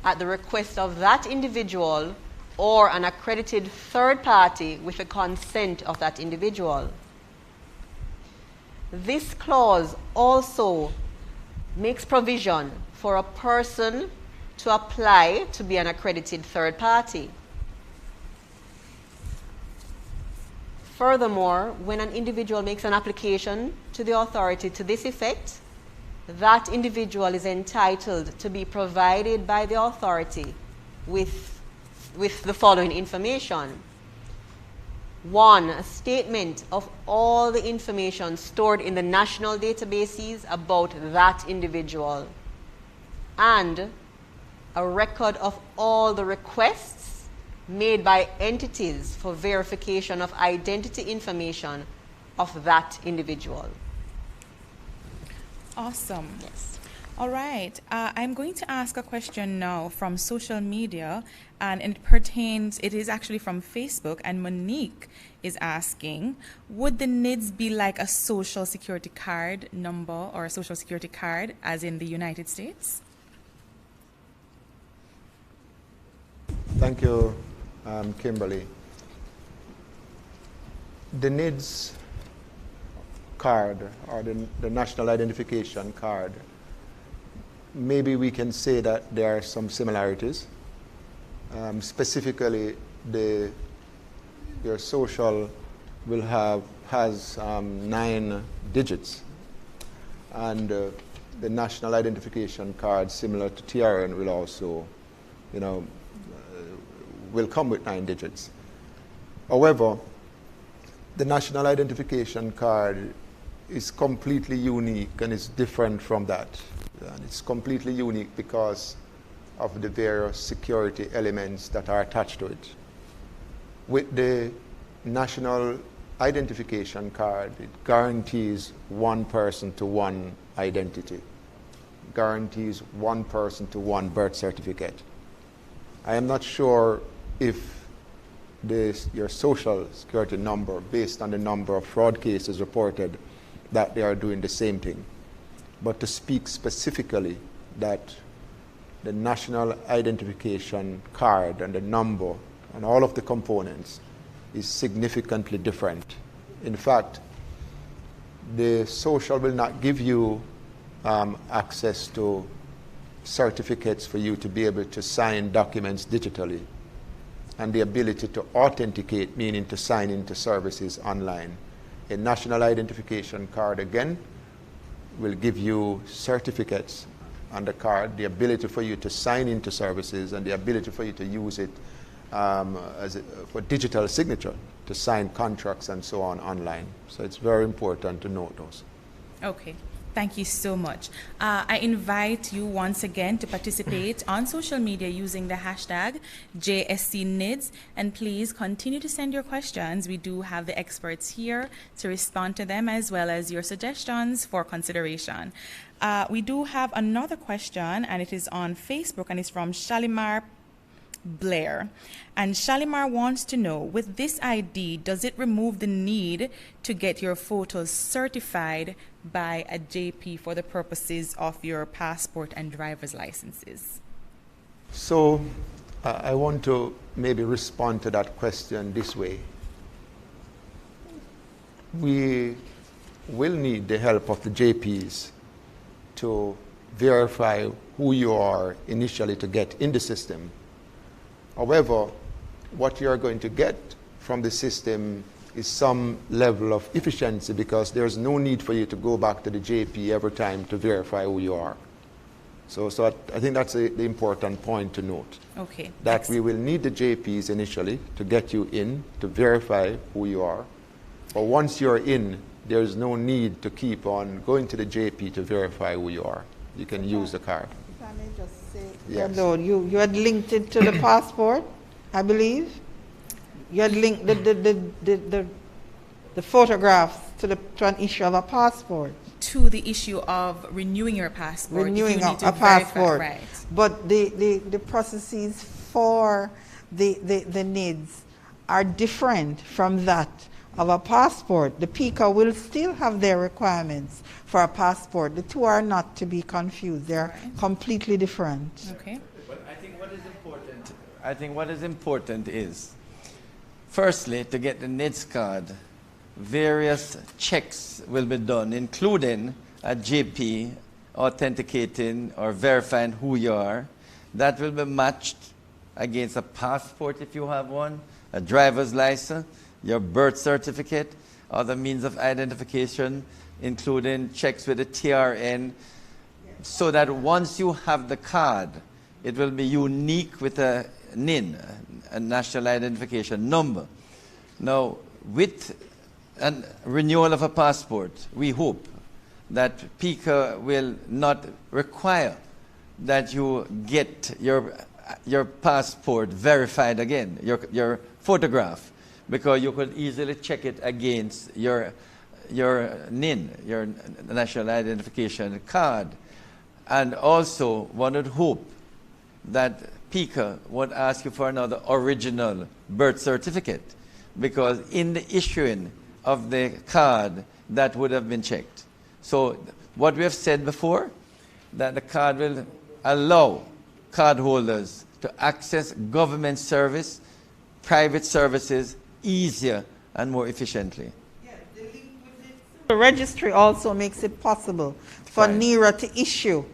at the request of that individual or an accredited third party with the consent of that individual. This clause also makes provision for a person to apply to be an accredited third party. Furthermore, when an individual makes an application to the authority to this effect, that individual is entitled to be provided by the authority with the following information. 1, a statement of all the information stored in the national databases about that individual, and a record of all the requests made by entities for verification of identity information of that individual. Awesome. Yes. All right. I'm going to ask a question now from social media, and it is actually from Facebook, and Monique is asking, would the NIDS be like a social security card number or a social security card as in the United States? Thank you, Kimberly. The NIDS card, or the National Identification Card, maybe we can say that there are some similarities. Specifically, your social has 9 digits, and the National Identification Card, similar to TRN, will also, will come with 9 digits. However, the National Identification Card is completely unique and is different from that. And it's completely unique because of the various security elements that are attached to it. With the National Identification Card, it guarantees one person to one identity, guarantees one person to one birth certificate. I am not sure if your social security number, based on the number of fraud cases reported, that they are doing the same thing. But to speak specifically that the National Identification Card and the number and all of the components is significantly different. In fact, the social will not give you access to certificates for you to be able to sign documents digitally, and the ability to authenticate, meaning to sign into services online. A National Identification Card, again, will give you certificates on the card, the ability for you to sign into services, and the ability for you to use it for digital signature, to sign contracts and so on online. So it's very important to note those. Okay. Thank you so much. I invite you once again to participate on social media using the hashtag JSCNIDS, and please continue to send your questions. We do have the experts here to respond to them, as well as your suggestions for consideration. We do have another question, and it is on Facebook, and it's from Shalimar Blair. And Shalimar wants to know, with this ID, does it remove the need to get your photos certified by a JP for the purposes of your passport and driver's licenses? So I want to maybe respond to that question this way. We will need the help of the JPs to verify who you are initially to get in the system. However, what you are going to get from the system is some level of efficiency, because there's no need for you to go back to the JP every time to verify who you are. So I think that's the important point to note. Okay. That we will need the JPs initially to get you in, to verify who you are. But once you're in, there's no need to keep on going to the JP to verify who you are. You can use the card. If I may just say, yes. You had linked it to the passport, I believe. You had linked the photographs to an issue of a passport. To the issue of renewing your passport. Renewing you need a passport. Right. But the processes for the NIDS are different from that of a passport. The PICA will still have their requirements for a passport. The two are not to be confused. They're completely different. Okay. But I think what is important is, firstly, to get the NIDS card, various checks will be done, including a JP authenticating or verifying who you are. That will be matched against a passport if you have one, a driver's license, your birth certificate, other means of identification, including checks with the TRN, so that once you have the card, it will be unique with a NIN, a national identification number. Now, with a renewal of a passport, we hope that PICA will not require that you get your passport verified again, your photograph, because you could easily check it against your NIN, your national identification card. And also, one would hope that PICA would ask you for another original birth certificate, because in the issuing of the card, that would have been checked. So what we have said before, that the card will allow cardholders to access government service, private services easier and more efficiently. The registry also makes it possible for NERA to issue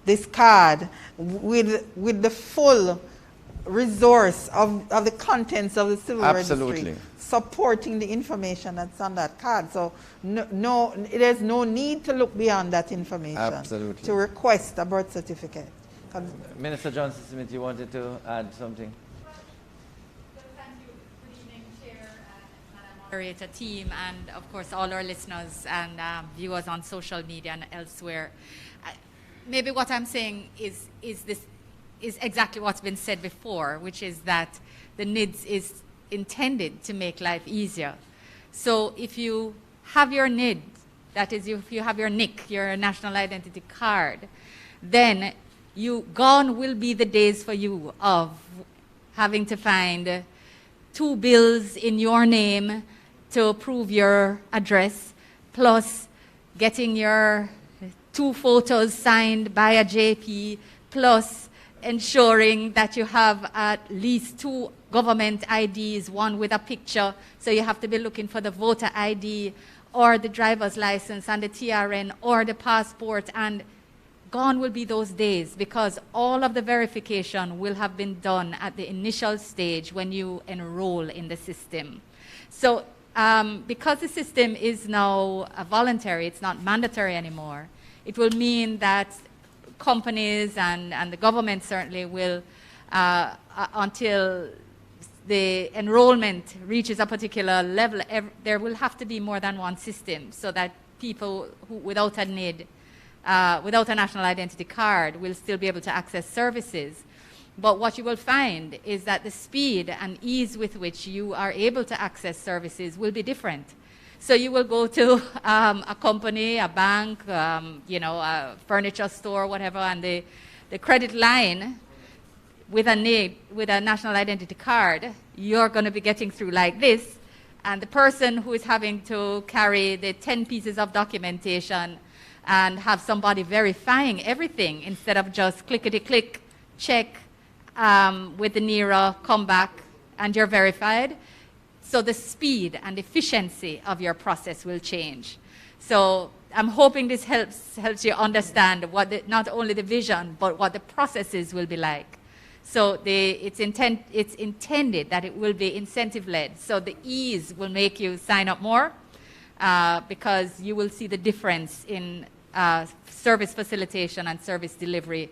this card with the full resource of the contents of the civil registry, supporting the information that's on that card. So there's no need to look beyond that information to request a birth certificate. Minister Johnson-Smith, you wanted to add something? Moderator team, and of course all our listeners and viewers on social media and elsewhere. Maybe what I'm saying is exactly what's been said before, which is that the NIDS is intended to make life easier. So if you have your NID, that is if you have your NIC, your national identity card, then gone will be the days for you of having to find 2 bills in your name to prove your address, plus getting your 2 photos signed by a JP, plus ensuring that you have at least 2 government IDs, one with a picture, so you have to be looking for the voter ID or the driver's license and the TRN or the passport, and gone will be those days, because all of the verification will have been done at the initial stage when you enroll in the system. So because the system is now voluntary, it's not mandatory anymore, it will mean that companies and the government certainly will, until the enrollment reaches a particular level, there will have to be more than one system, so that people who, without a NID, without a national identity card, will still be able to access services. But what you will find is that the speed and ease with which you are able to access services will be different. So you will go to a company, a bank, a furniture store, whatever, and the credit line with a NID, with a national identity card, you're going to be getting through like this. And the person who is having to carry the 10 pieces of documentation and have somebody verifying everything instead of just clickety-click, check with the NERA, come back, and you're verified. So the speed and efficiency of your process will change. So I'm hoping this helps you understand what not only the vision, but what the processes will be like. So it's intended that it will be incentive-led. So the ease will make you sign up more because you will see the difference in service facilitation and service delivery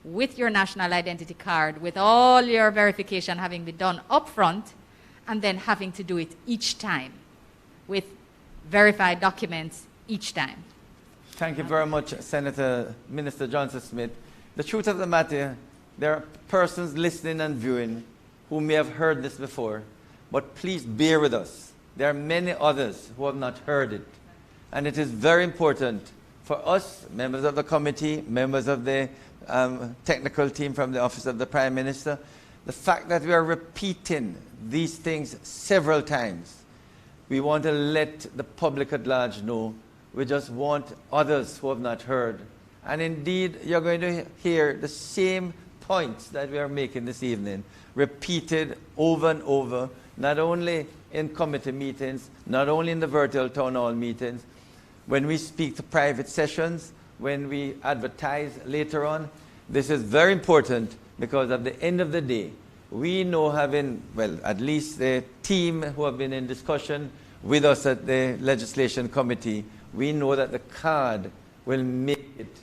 with your national identity card, with all your verification having been done upfront, and then having to do it each time with verified documents each time. Thank you very much, Minister Johnson-Smith. The truth of the matter, there are persons listening and viewing who may have heard this before, but please bear with us. There are many others who have not heard it. And it is very important for us, members of the committee, members of the technical team from the Office of the Prime Minister, the fact that we are repeating these things several times. We want to let the public at large know. We just want others who have not heard. And indeed, you're going to hear the same points that we are making this evening, repeated over and over, not only in committee meetings, not only in the virtual town hall meetings, when we speak to private sessions, when we advertise later on. This is very important because at the end of the day, we know having, well, at least the team who have been in discussion with us at the legislation committee, we know that the card will make it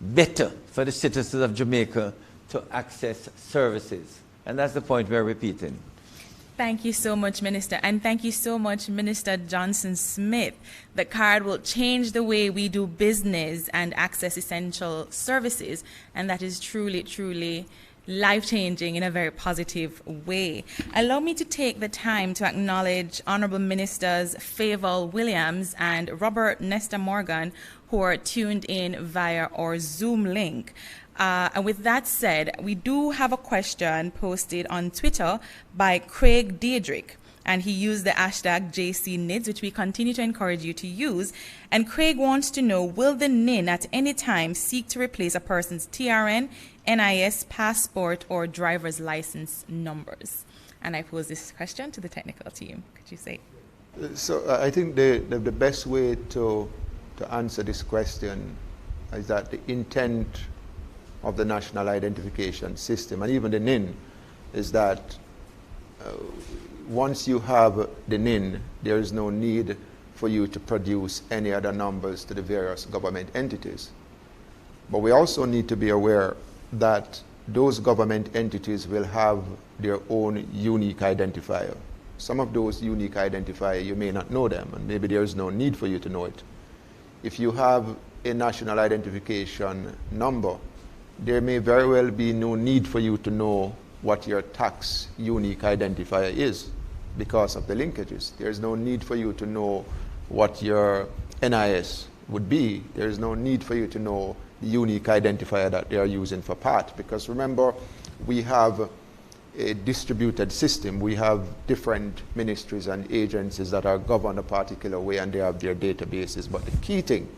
better for the citizens of Jamaica to access services. And that's the point we're repeating. Thank you so much, Minister. And thank you so much, Minister Johnson-Smith. The card will change the way we do business and access essential services. And that is truly, truly life-changing in a very positive way. Allow me to take the time to acknowledge Honorable Ministers Favour Williams and Robert Nesta Morgan, who are tuned in via our Zoom link. And with that said, we do have a question posted on Twitter by Craig Diedrich, and he used the hashtag JCNIDS, which we continue to encourage you to use. And Craig wants to know, will the NIN at any time seek to replace a person's TRN, NIS, passport, or driver's license numbers? And I pose this question to the technical team. Could you say? So I think the best way to answer this question is that the intent of the National Identification System, and even the NIN, is that once you have the NIN, there is no need for you to produce any other numbers to the various government entities. But we also need to be aware that those government entities will have their own unique identifier. Some of those unique identifiers, you may not know them, and maybe there is no need for you to know it. If you have a national identification number, there may very well be no need for you to know what your tax unique identifier is because of the linkages. There's no need for you to know what your NIS would be. There's no need for you to know the unique identifier that they are using for PAT, because remember, we have a distributed system. We have different ministries and agencies that are governed a particular way, and they have their databases. But the key thing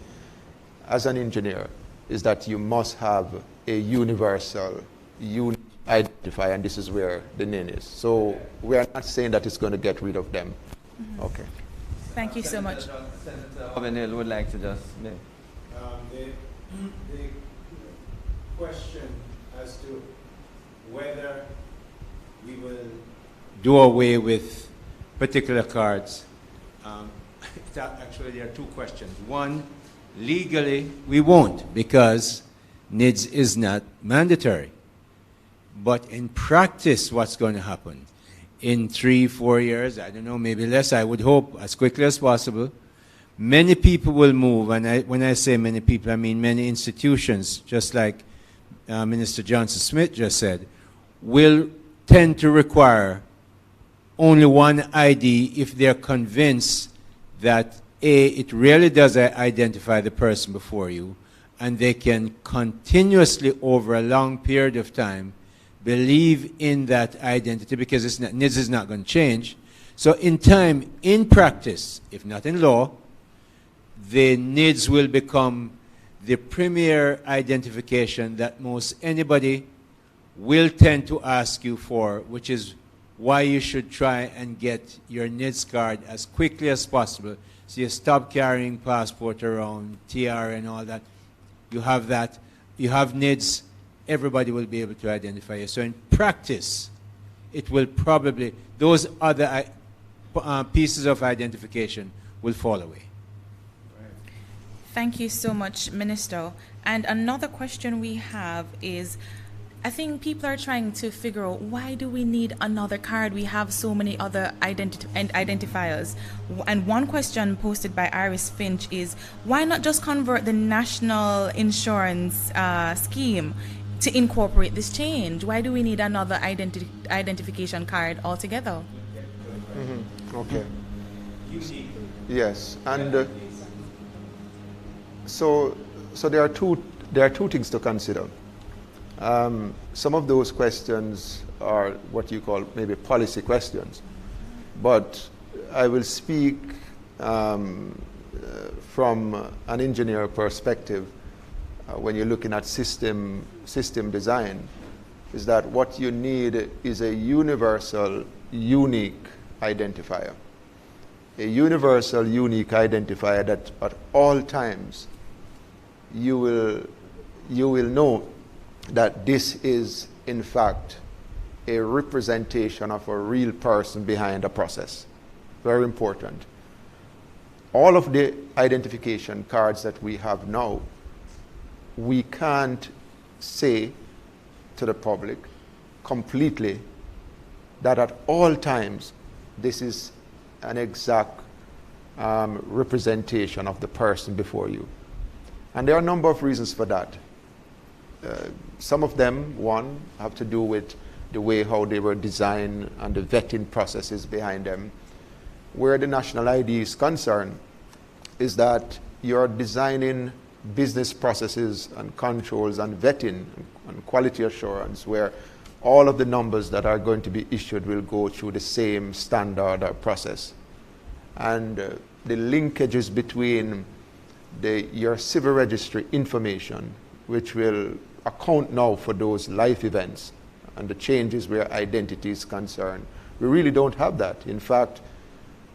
as an engineer is that you must have a universal unique identifier, and this is where the NIN is. So we are not saying that it's going to get rid of them. Mm-hmm. Okay. Thank you so much. Senator Ovenhill would like to just make. The question as to whether we will do away with particular cards. Actually, there are two questions. One, legally, we won't, because NIDS is not mandatory. But in practice, what's going to happen? In 3-4 years, I don't know, maybe less, I would hope, as quickly as possible, many people will move, and when I say many people, I mean many institutions, just like Minister Johnson-Smith just said, will tend to require only one ID if they're convinced that A, it really does identify the person before you, and they can continuously, over a long period of time, believe in that identity, because it's not, NIDS is not going to change. So in time, in practice, if not in law, the NIDS will become the premier identification that most anybody will tend to ask you for, which is why you should try and get your NIDS card as quickly as possible. So you stop carrying passport around, TR and all that. You have that. You have NIDS, everybody will be able to identify you. So in practice, it will probably, those other pieces of identification will fall away. Thank you so much, Minister. And another question we have is, I think people are trying to figure out, why do we need another card? We have so many other identifiers. And one question posted by Iris Finch is, why not just convert the national insurance scheme to incorporate this change? Why do we need another identification card altogether? Mm-hmm. Okay. Yes, and so there are two things to consider. Some of those questions are what you call maybe policy questions, but I will speak from an engineer perspective. When you're looking at system design, is that what you need is a universal, unique identifier. A universal, unique identifier that at all times you will know that this is in fact a representation of a real person behind a process. Very important. All of the identification cards that we have now, we can't say to the public completely that at all times this is an exact representation of the person before you. And there are a number of reasons for that. Some of them, one, have to do with the way how they were designed and the vetting processes behind them. Where the national ID is concerned is that you're designing business processes and controls and vetting and quality assurance where all of the numbers that are going to be issued will go through the same standard or process. And the linkages between your civil registry information, which will account now for those life events and the changes where identity is concerned, we really don't have that. In fact,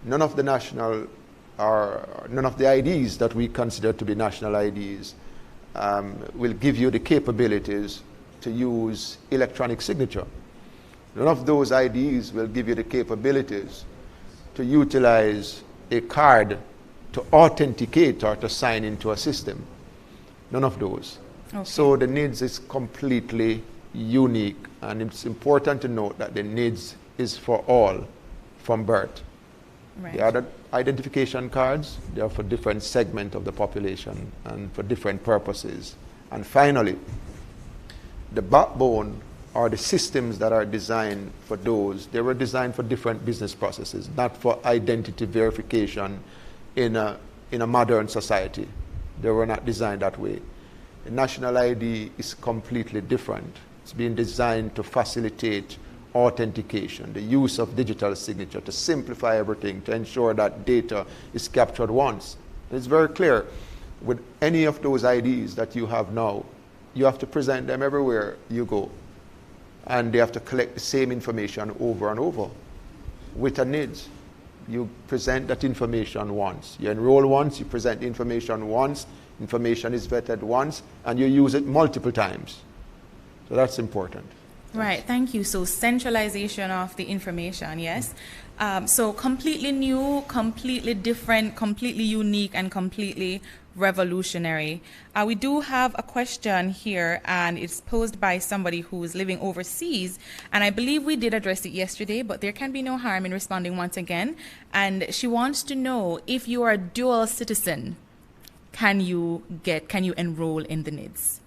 none of the IDs that we consider to be national IDs will give you the capabilities to use electronic signature. None of those IDs will give you the capabilities to utilize a card to authenticate or to sign into a system. None of those. Okay. So the NIDS is completely unique, and it's important to note that the NIDS is for all from birth. Right. The other identification cards, they are for different segments of the population and for different purposes. And finally, the backbone or the systems that are designed for those, they were designed for different business processes, not for identity verification in a modern society. They were not designed that way. The national ID is completely different. It's been designed to facilitate authentication, the use of digital signature, to simplify everything, to ensure that data is captured once. It's very clear, with any of those IDs that you have now, you have to present them everywhere you go. And they have to collect the same information over and over. With a NIDS, you present that information once. You enroll once, you present the information once, information is vetted once, and you use it multiple times. So that's important. Right, thank you. So centralization of the information, yes. So completely new, completely different, completely unique, and completely revolutionary. We do have a question here, and it's posed by somebody who's living overseas, and I believe we did address it yesterday, but there can be no harm in responding once again. And she wants to know, if you are a dual citizen, can you enroll in the NIDS?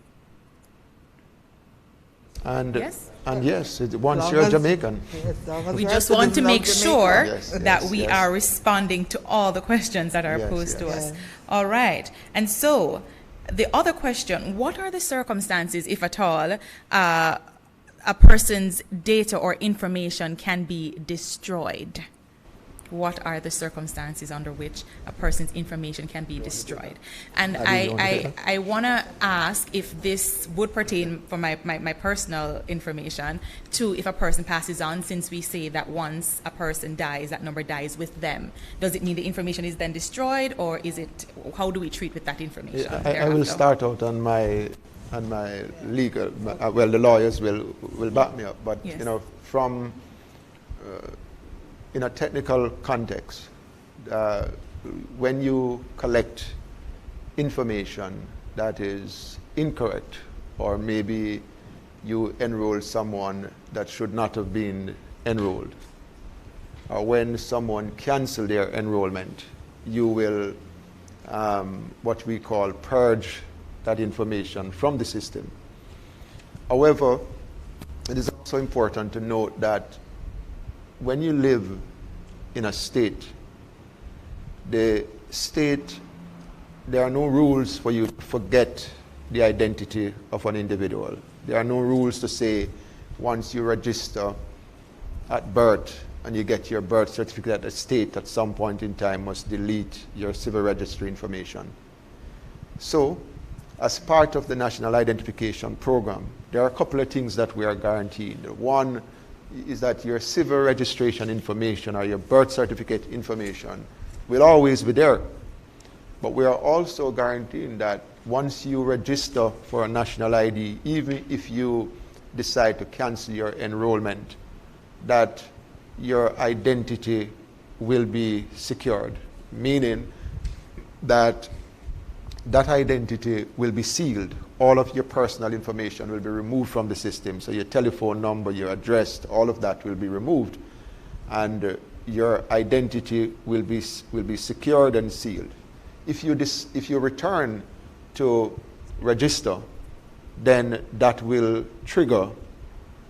And yes. And yes, once you're Jamaican. Yes, we just want to make sure that we are responding to all the questions that are posed to us. All right. And so the other question, what are the circumstances, if at all, a person's data or information can be destroyed? what are the circumstances under which a person's information can be destroyed. And I want to ask if this would pertain for my personal information to if a person passes on, since we say that once a person dies, that number dies with them. Does it mean the information is then destroyed, or is it, how do we treat with that information? I will start out on my legal, well, the lawyers will back me up, but yes. you know, from in a technical context, when you collect information that is incorrect, or maybe you enroll someone that should not have been enrolled, or when someone cancels their enrollment, you will what we call purge that information from the system. However, it is also important to note that when you live in a state, there are no rules for you to forget the identity of an individual. There are no rules to say once you register at birth and you get your birth certificate, the state at some point in time must delete your civil registry information. So, as part of the National Identification Program, there are a couple of things that we are guaranteed. One is that your civil registration information or your birth certificate information will always be there. But we are also guaranteeing that once you register for a national ID, even if you decide to cancel your enrollment, that your identity will be secured, meaning that that identity will be sealed. All of your personal information will be removed from the system. So your telephone number, your address, all of that will be removed. And your identity will be secured and sealed. If you return to register, then that will trigger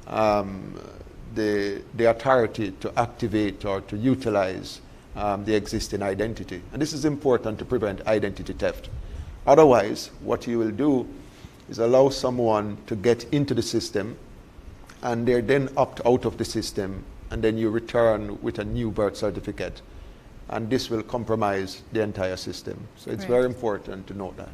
the authority to activate or to utilize the existing identity. And this is important to prevent identity theft. Otherwise, what you will do is allow someone to get into the system, and they're then opt out of the system, and then you return with a new birth certificate. And this will compromise the entire system. So it's very important to note that.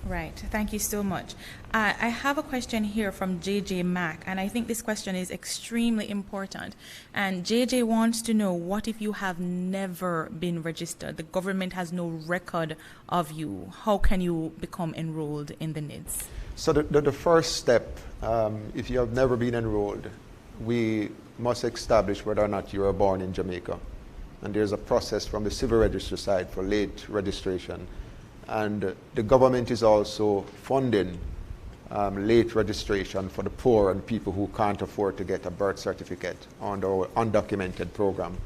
Right. Thank you so much. I have a question here from JJ Mack, and I think this question is extremely important. And JJ wants to know, what if you have never been registered? The government has no record of you. How can you become enrolled in the NIDS? So the first step, if you have never been enrolled, we must establish whether or not you were born in Jamaica. And there's a process from the civil registry side for late registration. And the government is also funding late registration for the poor and people who can't afford to get a birth certificate on our undocumented program.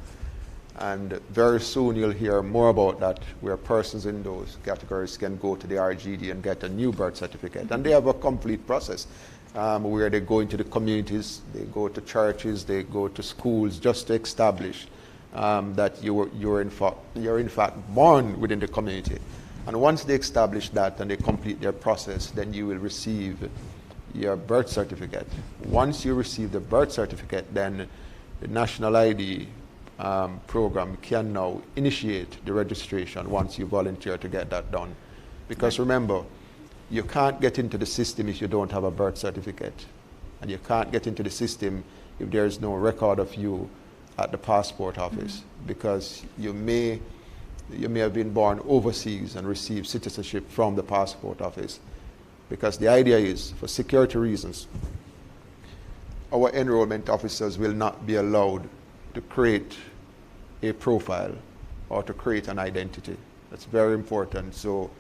And very soon you'll hear more about that, where persons in those categories can go to the RGD and get a new birth certificate. And they have a complete process where they go into the communities, they go to churches, they go to schools, just to establish that you're in fact born within the community. And once they establish that and they complete their process, then you will receive your birth certificate. Once you receive the birth certificate, then the National ID program can now initiate the registration once you volunteer to get that done. Because remember, you can't get into the system if you don't have a birth certificate. And you can't get into the system if there is no record of you at the passport office, because you may have been born overseas and received citizenship from the passport office. Because the idea is, for security reasons, our enrollment officers will not be allowed to create a profile or to create an identity. That's very important. So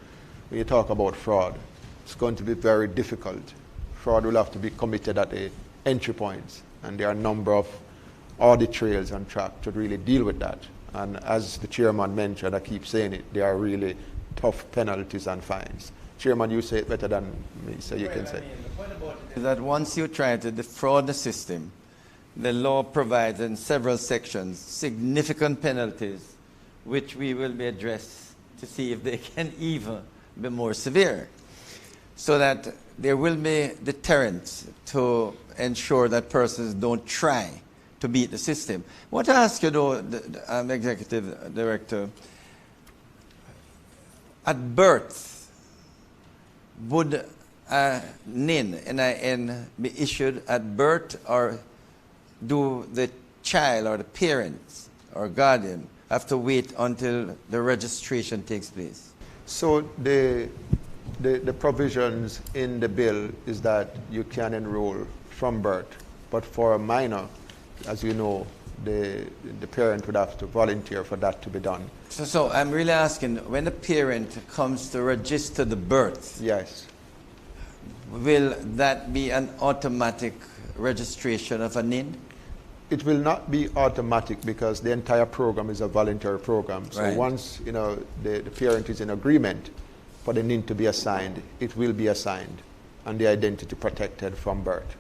when you talk about fraud, it's going to be very difficult. Fraud will have to be committed at the entry points, and there are a number of audit trails on track to really deal with that. And as the chairman mentioned, I keep saying it, there are really tough penalties and fines. Chairman, you say it better than me, so you can say. The point about it is that once you try to defraud the system, the law provides in several sections significant penalties, which we will be addressed to see if they can even be more severe, so that there will be deterrents to ensure that persons don't try to beat the system. I want to ask you though, Executive Director, at birth, would a NIN be issued at birth, or do the child or the parents or guardian have to wait until the registration takes place? So the provisions in the bill is that you can enroll from birth, but for a minor, as you know, the parent would have to volunteer for that to be done. So I'm really asking, when the parent comes to register the birth, yes, will that be an automatic registration of a NIN? It will not be automatic because the entire program is a voluntary program. So Right. once the parent is in agreement for the NIN to be assigned, it will be assigned and the identity protected from birth.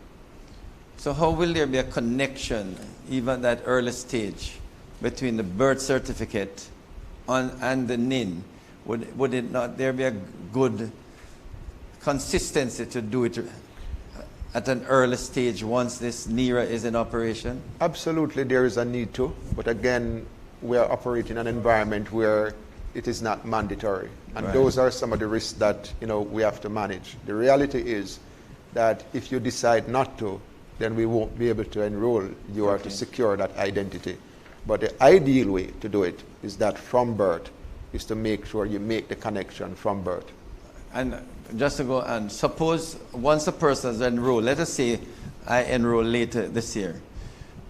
So how will there be a connection, even at that early stage, between the birth certificate and the NIN? Would it not there be a good consistency to do it at an early stage once this NERA is in operation? Absolutely, there is a need to, but again, we are operating in an environment where it is not mandatory, and Right. those are some of the risks that we have to manage. The reality is that if you decide not to, then we won't be able to enroll you or to secure that identity. But the ideal way to do it is that from birth is to make sure you make the connection from birth. And just to go on, suppose once a person is enrolled, let us say I enroll later this year,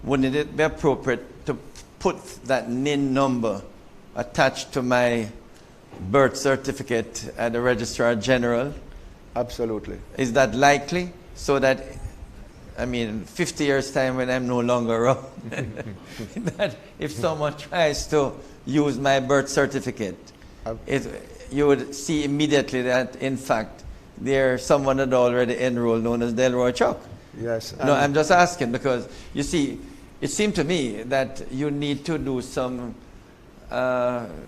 wouldn't it be appropriate to put that NIN number attached to my birth certificate at the Registrar General? Absolutely. Is that likely? So that, 50 years time when I'm no longer around, that if someone tries to use my birth certificate, you would see immediately that, in fact, there's someone that already enrolled known as Delroy Chuck. Yes. No, I'm just asking because, you see, it seemed to me that you need to do some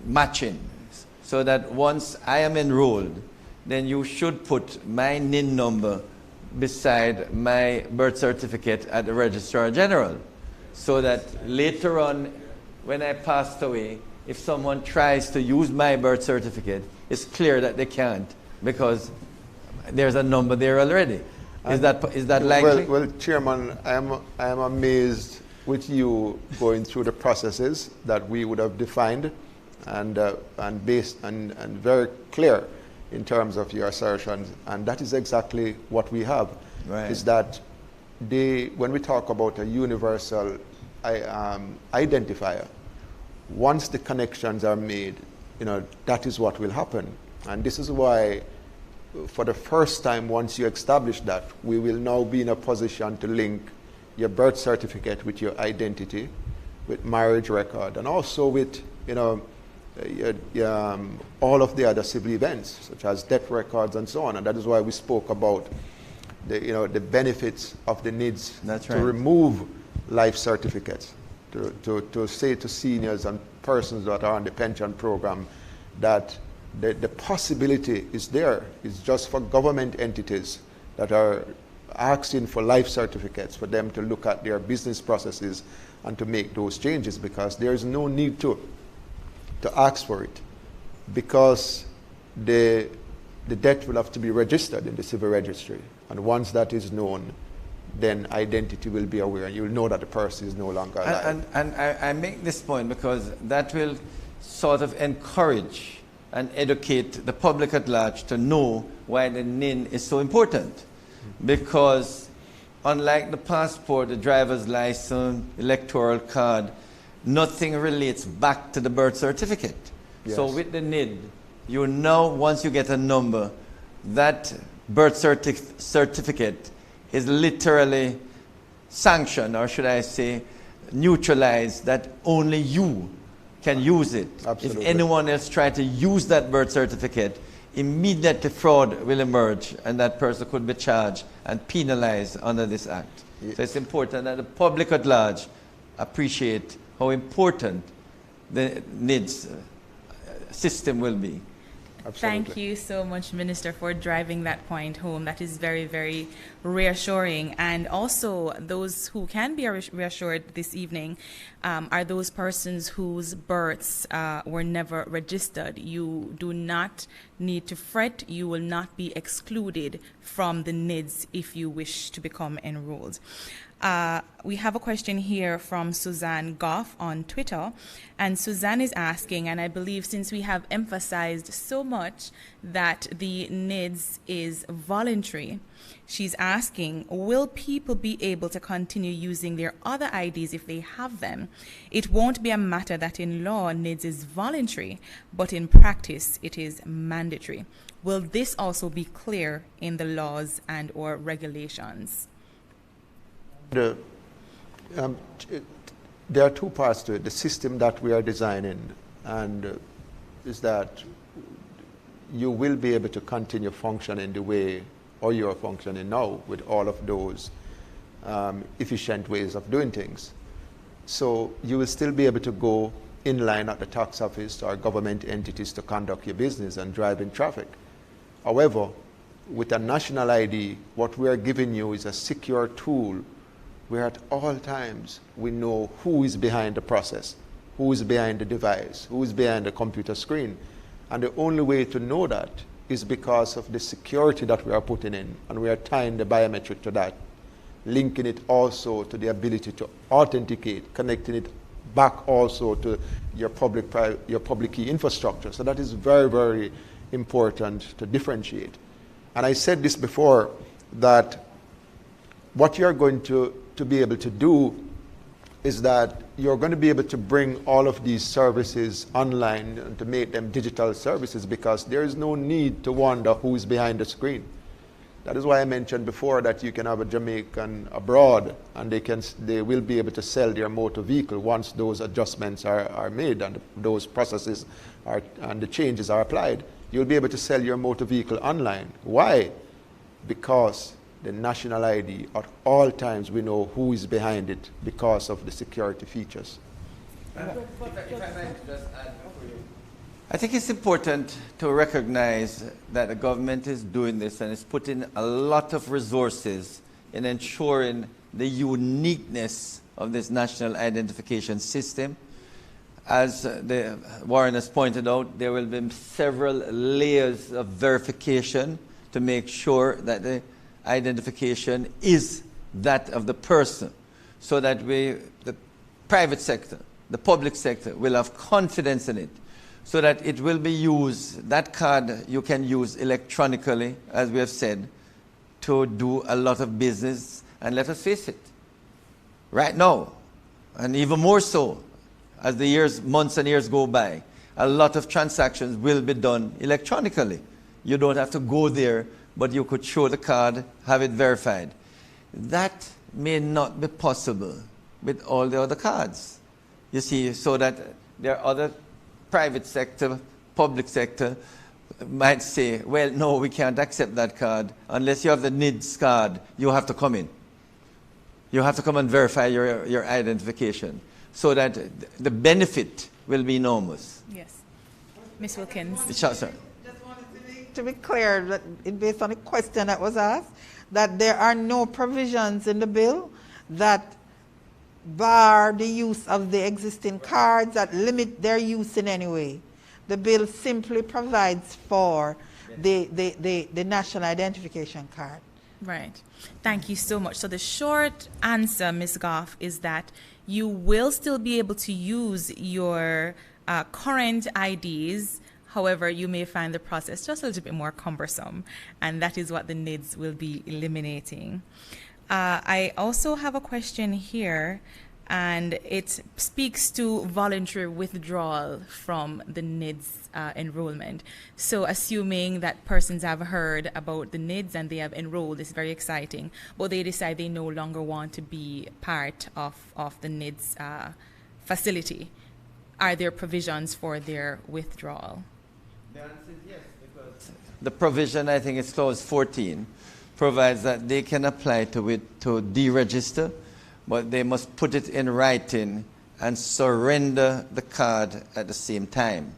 matching so that once I am enrolled, then you should put my NIN number beside my birth certificate at the Registrar General, so that later on, when I passed away, if someone tries to use my birth certificate, it's clear that they can't because there's a number there already. Is that likely? Well, Chairman, I am amazed with you going through the processes that we would have defined and based and very clear in terms of your assertions, and that is exactly what we have. Right. Is that when we talk about a universal identifier, once the connections are made, that is what will happen. And this is why, for the first time, once you establish that, we will now be in a position to link your birth certificate with your identity, with marriage record, and also with, all of the other civil events, such as death records and so on. And that is why we spoke about the benefits of the NIDS to remove life certificates, to say to seniors and persons that are on the pension program that the possibility is there. It's just for government entities that are asking for life certificates for them to look at their business processes and to make those changes, because there is no need to ask for it, because the debt will have to be registered in the civil registry, and once that is known, then identity will be aware, and you'll know that the person is no longer alive. And I make this point because that will sort of encourage and educate the public at large to know why the NIN is so important. Because unlike the passport, the driver's license, electoral card, nothing relates back to the birth certificate. Yes. So with the NID, you know once you get a number, that birth certificate is literally sanctioned, or should I say neutralized, that only you can use it. Absolutely. If anyone else tries to use that birth certificate, immediately fraud will emerge and that person could be charged and penalized under this act. Yes. So it's important that the public at large appreciate how important the NIDS system will be. Absolutely. Thank you so much, Minister, for driving that point home. That is very, very reassuring. And also, those who can be reassured this evening are those persons whose births were never registered. You do not need to fret. You will not be excluded from the NIDS if you wish to become enrolled. We have a question here from Suzanne Goff on Twitter, and Suzanne is asking, and I believe since we have emphasized so much that the NIDS is voluntary, she's asking, will people be able to continue using their other IDs if they have them? It won't be a matter that in law NIDS is voluntary, but in practice it is mandatory. Will this also be clear in the laws and or regulations? There are two parts to it. The system that we are designing and is that you will be able to continue functioning the way or you're functioning now with all of those efficient ways of doing things. So you will still be able to go in line at the tax office or government entities to conduct your business and drive in traffic. However, with a national ID, what we are giving you is a secure tool where at all times we know who is behind the process, who is behind the device, who is behind the computer screen. And the only way to know that is because of the security that we are putting in, and we are tying the biometric to that, linking it also to the ability to authenticate, connecting it back also to your public key infrastructure. So that is very, very important to differentiate. And I said this before, that what you're going to be able to do is that you're going to be able to bring all of these services online and to make them digital services, because there is no need to wonder who is behind the screen. That is why I mentioned before that you can have a Jamaican abroad and they will be able to sell their motor vehicle once those adjustments are made and those processes and the changes are applied. You'll be able to sell your motor vehicle online. Why? Because the national ID, at all times we know who is behind it because of the security features. I think it's important to recognize that the government is doing this and is putting a lot of resources in ensuring the uniqueness of this national identification system. As Warren has pointed out, there will be several layers of verification to make sure that the identification is that of the person, so that the private sector, the public sector will have confidence in it, so that it will be used, that card you can use electronically, as we have said, to do a lot of business. And let us face it, right now, and even more so, as the years, months and years go by, a lot of transactions will be done electronically. You don't have to go there, but you could show the card, have it verified. That may not be possible with all the other cards. You see, so that there are other private sector, public sector might say, well, no, we can't accept that card. Unless you have the NIDS card, you have to come in. You have to come and verify your identification, so that the benefit will be enormous. Yes. Ms. Wilkins. Sure. To be clear, that based on the question that was asked, that there are no provisions in the bill that bar the use of the existing cards, that limit their use in any way. The bill simply provides for the national identification card. Right. Thank you so much. So the short answer, Ms. Goff, is that you will still be able to use your current IDs. However, you may find the process just a little bit more cumbersome, and that is what the NIDS will be eliminating. I also have a question here, and it speaks to voluntary withdrawal from the NIDS enrollment. So assuming that persons have heard about the NIDS and they have enrolled, it's very exciting, but they decide they no longer want to be part of the NIDS facility. Are there provisions for their withdrawal? The answer is yes, because the provision, I think it's clause 14, provides that they can apply to deregister, but they must put it in writing and surrender the card at the same time.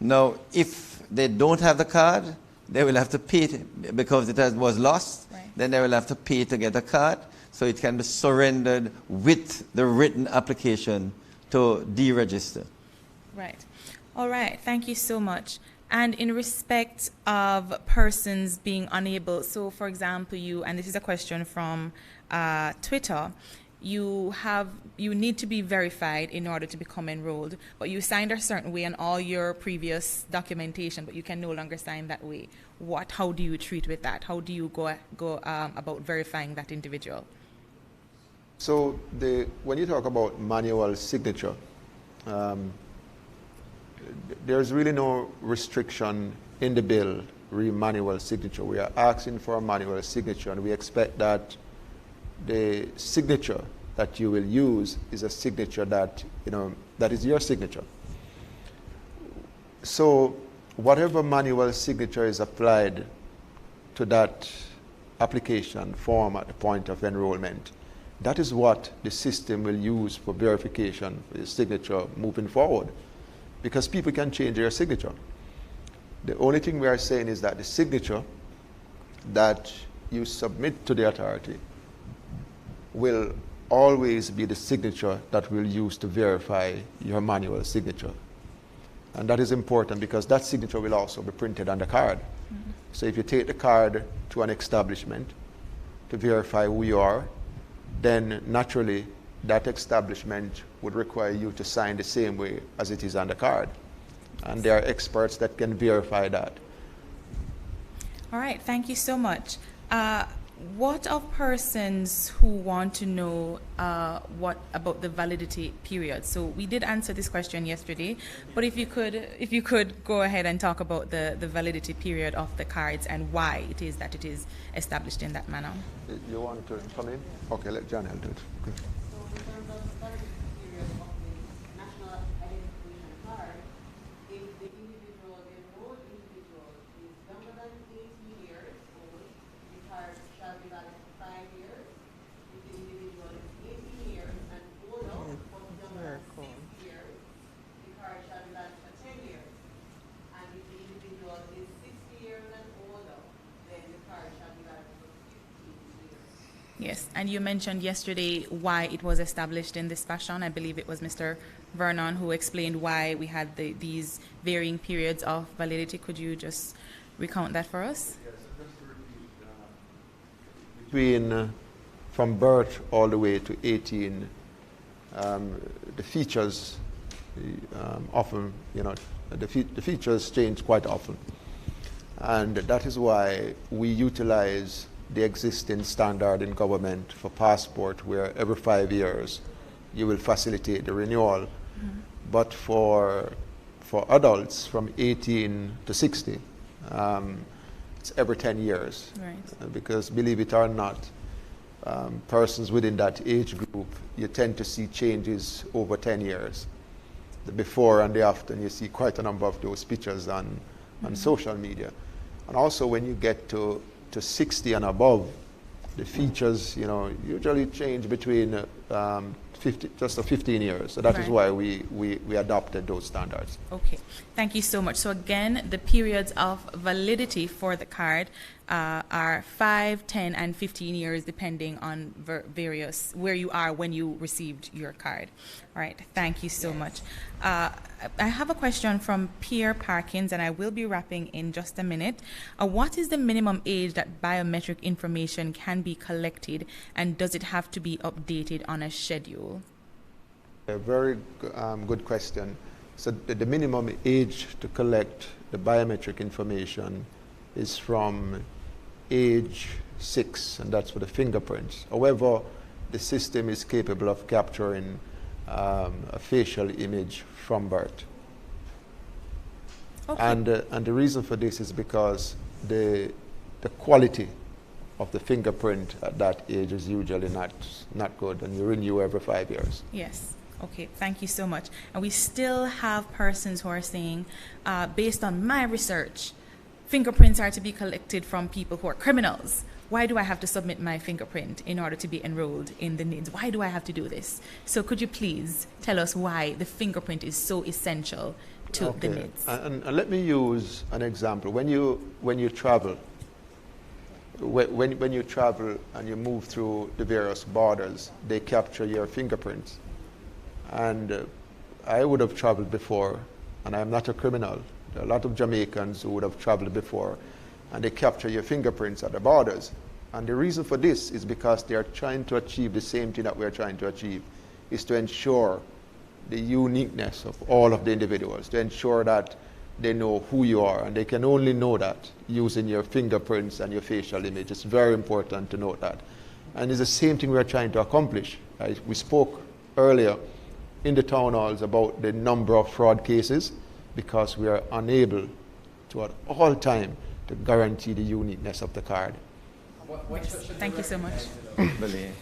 Now, if they don't have the card, they will have to pay because it was lost. Right. Then they will have to pay to get a card, so it can be surrendered with the written application to deregister. Right. All right. Thank you so much. And in respect of persons being unable, so for example, and this is a question from Twitter, you need to be verified in order to become enrolled, but you signed a certain way on all your previous documentation, but you can no longer sign that way. How do you treat with that? How do you go about verifying that individual? So when you talk about manual signature, there's really no restriction in the bill manual signature. We are asking for a manual signature, and we expect that the signature that you will use is a signature that is your signature. So whatever manual signature is applied to that application form at the point of enrollment, that is what the system will use for verification for your signature moving forward, because people can change their signature. The only thing we are saying is that the signature that you submit to the authority will always be the signature that we'll use to verify your manual signature. And that is important because that signature will also be printed on the card. Mm-hmm. So if you take the card to an establishment to verify who you are, then naturally that establishment would require you to sign the same way as it is on the card. And there are experts that can verify that. All right, thank you so much. What of persons who want to know what about the validity period? So we did answer this question yesterday, but if you could go ahead and talk about the validity period of the cards and why it is that it is established in that manner. You want to come in? Okay, let John do it. Okay. Yes, and you mentioned yesterday why it was established in this fashion. I believe it was Mr. Vernon who explained why we had these varying periods of validity. Could you just recount that for us? Yes, just to repeat, between from birth all the way to 18, the features often, the features change quite often. And that is why we utilize the existing standard in government for passport, where every 5 years you will facilitate the renewal. Mm-hmm. But for adults from 18 to 60, it's every 10 years. Right. Because believe it or not, persons within that age group, you tend to see changes over 10 years. The before and the after, and you see quite a number of those pictures on social media. And also when you get to 60 and above, the features, usually change between 15 years. So that is why we adopted those standards. Okay, thank you so much. So again, the periods of validity for the card are 5, 10, and 15 years, depending on various where you are when you received your card. All right, thank you so much. I have a question from Pierre Parkins, and I will be wrapping in just a minute. What is the minimum age that biometric information can be collected, and does it have to be updated on a schedule? A very good question. So the minimum age to collect the biometric information is from age 6, and that's for the fingerprints. However, the system is capable of capturing a facial image from birth. Okay. And the reason for this is because the quality of the fingerprint at that age is usually not good, and you renew every 5 years. Yes. Okay, thank you so much. And we still have persons who are saying, based on my research, fingerprints are to be collected from people who are criminals. Why do I have to submit my fingerprint in order to be enrolled in the NIDS? Why do I have to do this? So could you please tell us why the fingerprint is so essential to the NIDS. And let me use an example. When you travel, when you travel and you move through the various borders, they capture your fingerprints. And I would have traveled before, and I'm not a criminal. There are a lot of Jamaicans who would have traveled before, and they capture your fingerprints at the borders. And the reason for this is because they are trying to achieve the same thing that we're trying to achieve, is to ensure the uniqueness of all of the individuals, to ensure that they know who you are, and they can only know that using your fingerprints and your facial image. It's very important to note that. And it's the same thing we're trying to accomplish. We spoke earlier in the town halls about the number of fraud cases, because we are unable to at all time to guarantee the uniqueness of the card. Thank you so much.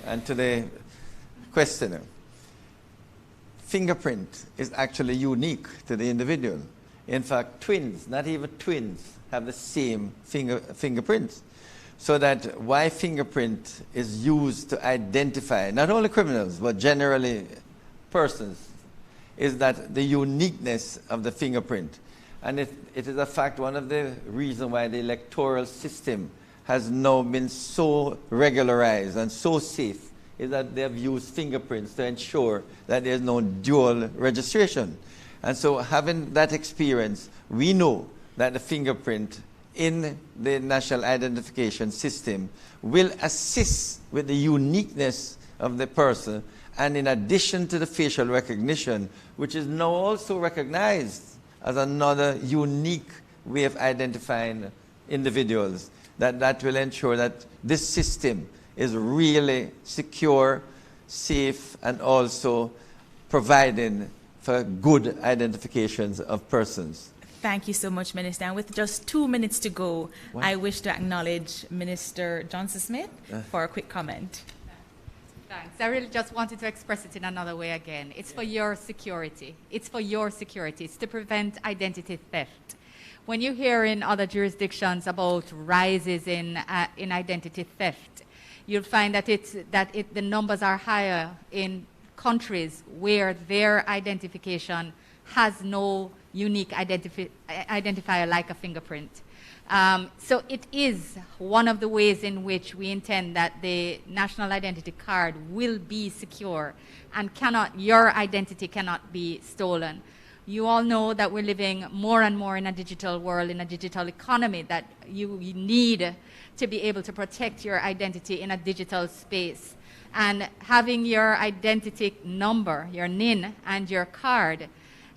And to the questioner, fingerprint is actually unique to the individual. In fact, twins, not even twins, have the same fingerprints. So that why fingerprint is used to identify not only criminals, but generally persons, is that the uniqueness of the fingerprint. And it is a fact, one of the reasons why the electoral system has now been so regularized and so safe is that they have used fingerprints to ensure that there's no dual registration. And so having that experience, we know that the fingerprint in the national identification system will assist with the uniqueness of the person, and in addition to the facial recognition, which is now also recognized as another unique way of identifying individuals, that will ensure that this system is really secure, safe, and also providing for good identifications of persons. Thank you so much, Minister. And with just 2 minutes to go, I wish to acknowledge Minister Johnson-Smith for a quick comment. Thanks. I really just wanted to express it in another way again. It's for your security. It's for your security. It's to prevent identity theft. When you hear in other jurisdictions about rises in identity theft, you'll find that the numbers are higher in countries where their identification has no unique identifier like a fingerprint. So it is one of the ways in which we intend that the national identity card will be secure and your identity cannot be stolen. You all know that we're living more and more in a digital world, in a digital economy, that you need to be able to protect your identity in a digital space. And having your identity number, your NIN, and your card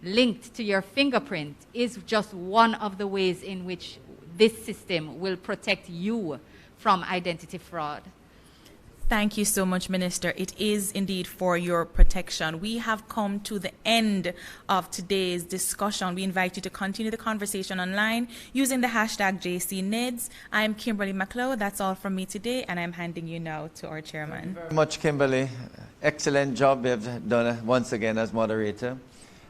linked to your fingerprint is just one of the ways in which this system will protect you from identity fraud. Thank you so much, Minister. It is indeed for your protection. We have come to the end of today's discussion. We invite you to continue the conversation online using the hashtag JCNIDS. I'm Kimberly McLeod. That's all from me today, and I'm handing you now to our chairman. Thank you very much, Kimberly. Excellent job you've done once again as moderator.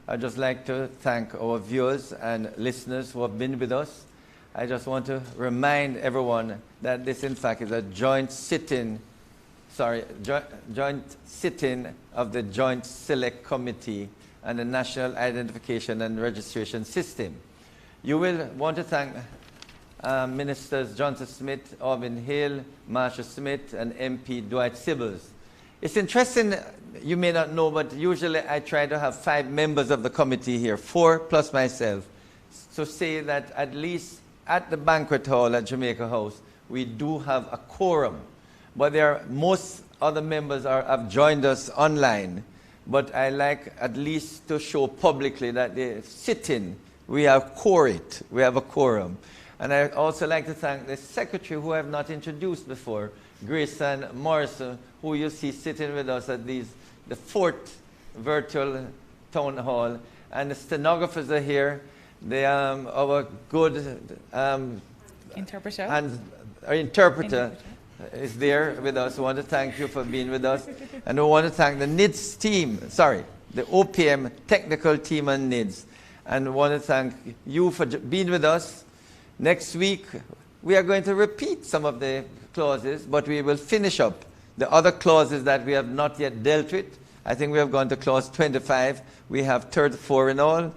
I'd just like to thank our viewers and listeners who have been with us. I just want to remind everyone that this, in fact, is a joint sitting of the Joint Select Committee and the National Identification and Registration System. You will want to thank Ministers Johnson Smith, Orvin Hill, Marshall Smith, and MP Dwight Sibbles. It's interesting, you may not know, but usually I try to have 5 members of the committee here, 4 plus myself, to say that at least at the banquet hall at Jamaica House, we do have a quorum. But most other members have joined us online. But I like at least to show publicly that they're sitting. We have quorate. We have a quorum. And I also like to thank the secretary who I have not introduced before, Grayson Morrison, who you see sitting with us at the 4th virtual town hall. And the stenographers are here. They our good interpreter. And our interpreter is there with us. We want to thank you for being with us. And we want to thank the NIDS team, the OPM technical team on NIDS. And we want to thank you for being with us. Next week, we are going to repeat some of the clauses, but we will finish up the other clauses that we have not yet dealt with. I think we have gone to clause 25. We have 34 in all.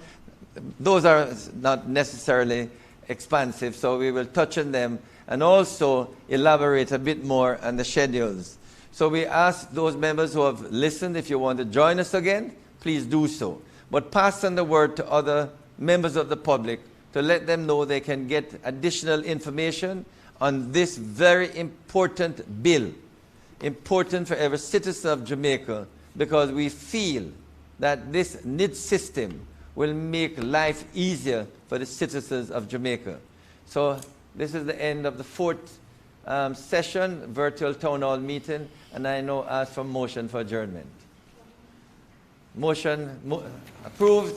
those are not necessarily expansive, so we will touch on them and also elaborate a bit more on the schedules. So we ask those members who have listened, if you want to join us again, please do so. But pass on the word to other members of the public to let them know they can get additional information on this very important bill, important for every citizen of Jamaica, because we feel that this NIDS system will make life easier for the citizens of Jamaica. So this is the end of the fourth session, virtual town hall meeting, and I now ask for motion for adjournment. Motion approved.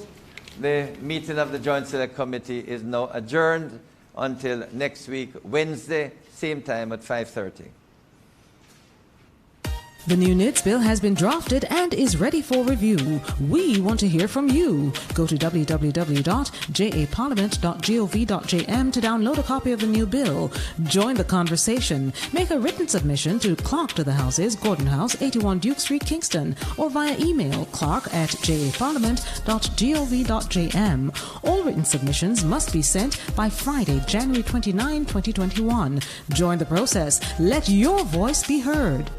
The meeting of the Joint Select Committee is now adjourned until next week, Wednesday, same time at 5:30. The new NIDS bill has been drafted and is ready for review. We want to hear from you. Go to www.japarliament.gov.jm to download a copy of the new bill. Join the conversation. Make a written submission to Clerk to the Houses, Gordon House, 81 Duke Street, Kingston, or via email clark@japarliament.gov.jm. All written submissions must be sent by Friday, January 29, 2021. Join the process. Let your voice be heard.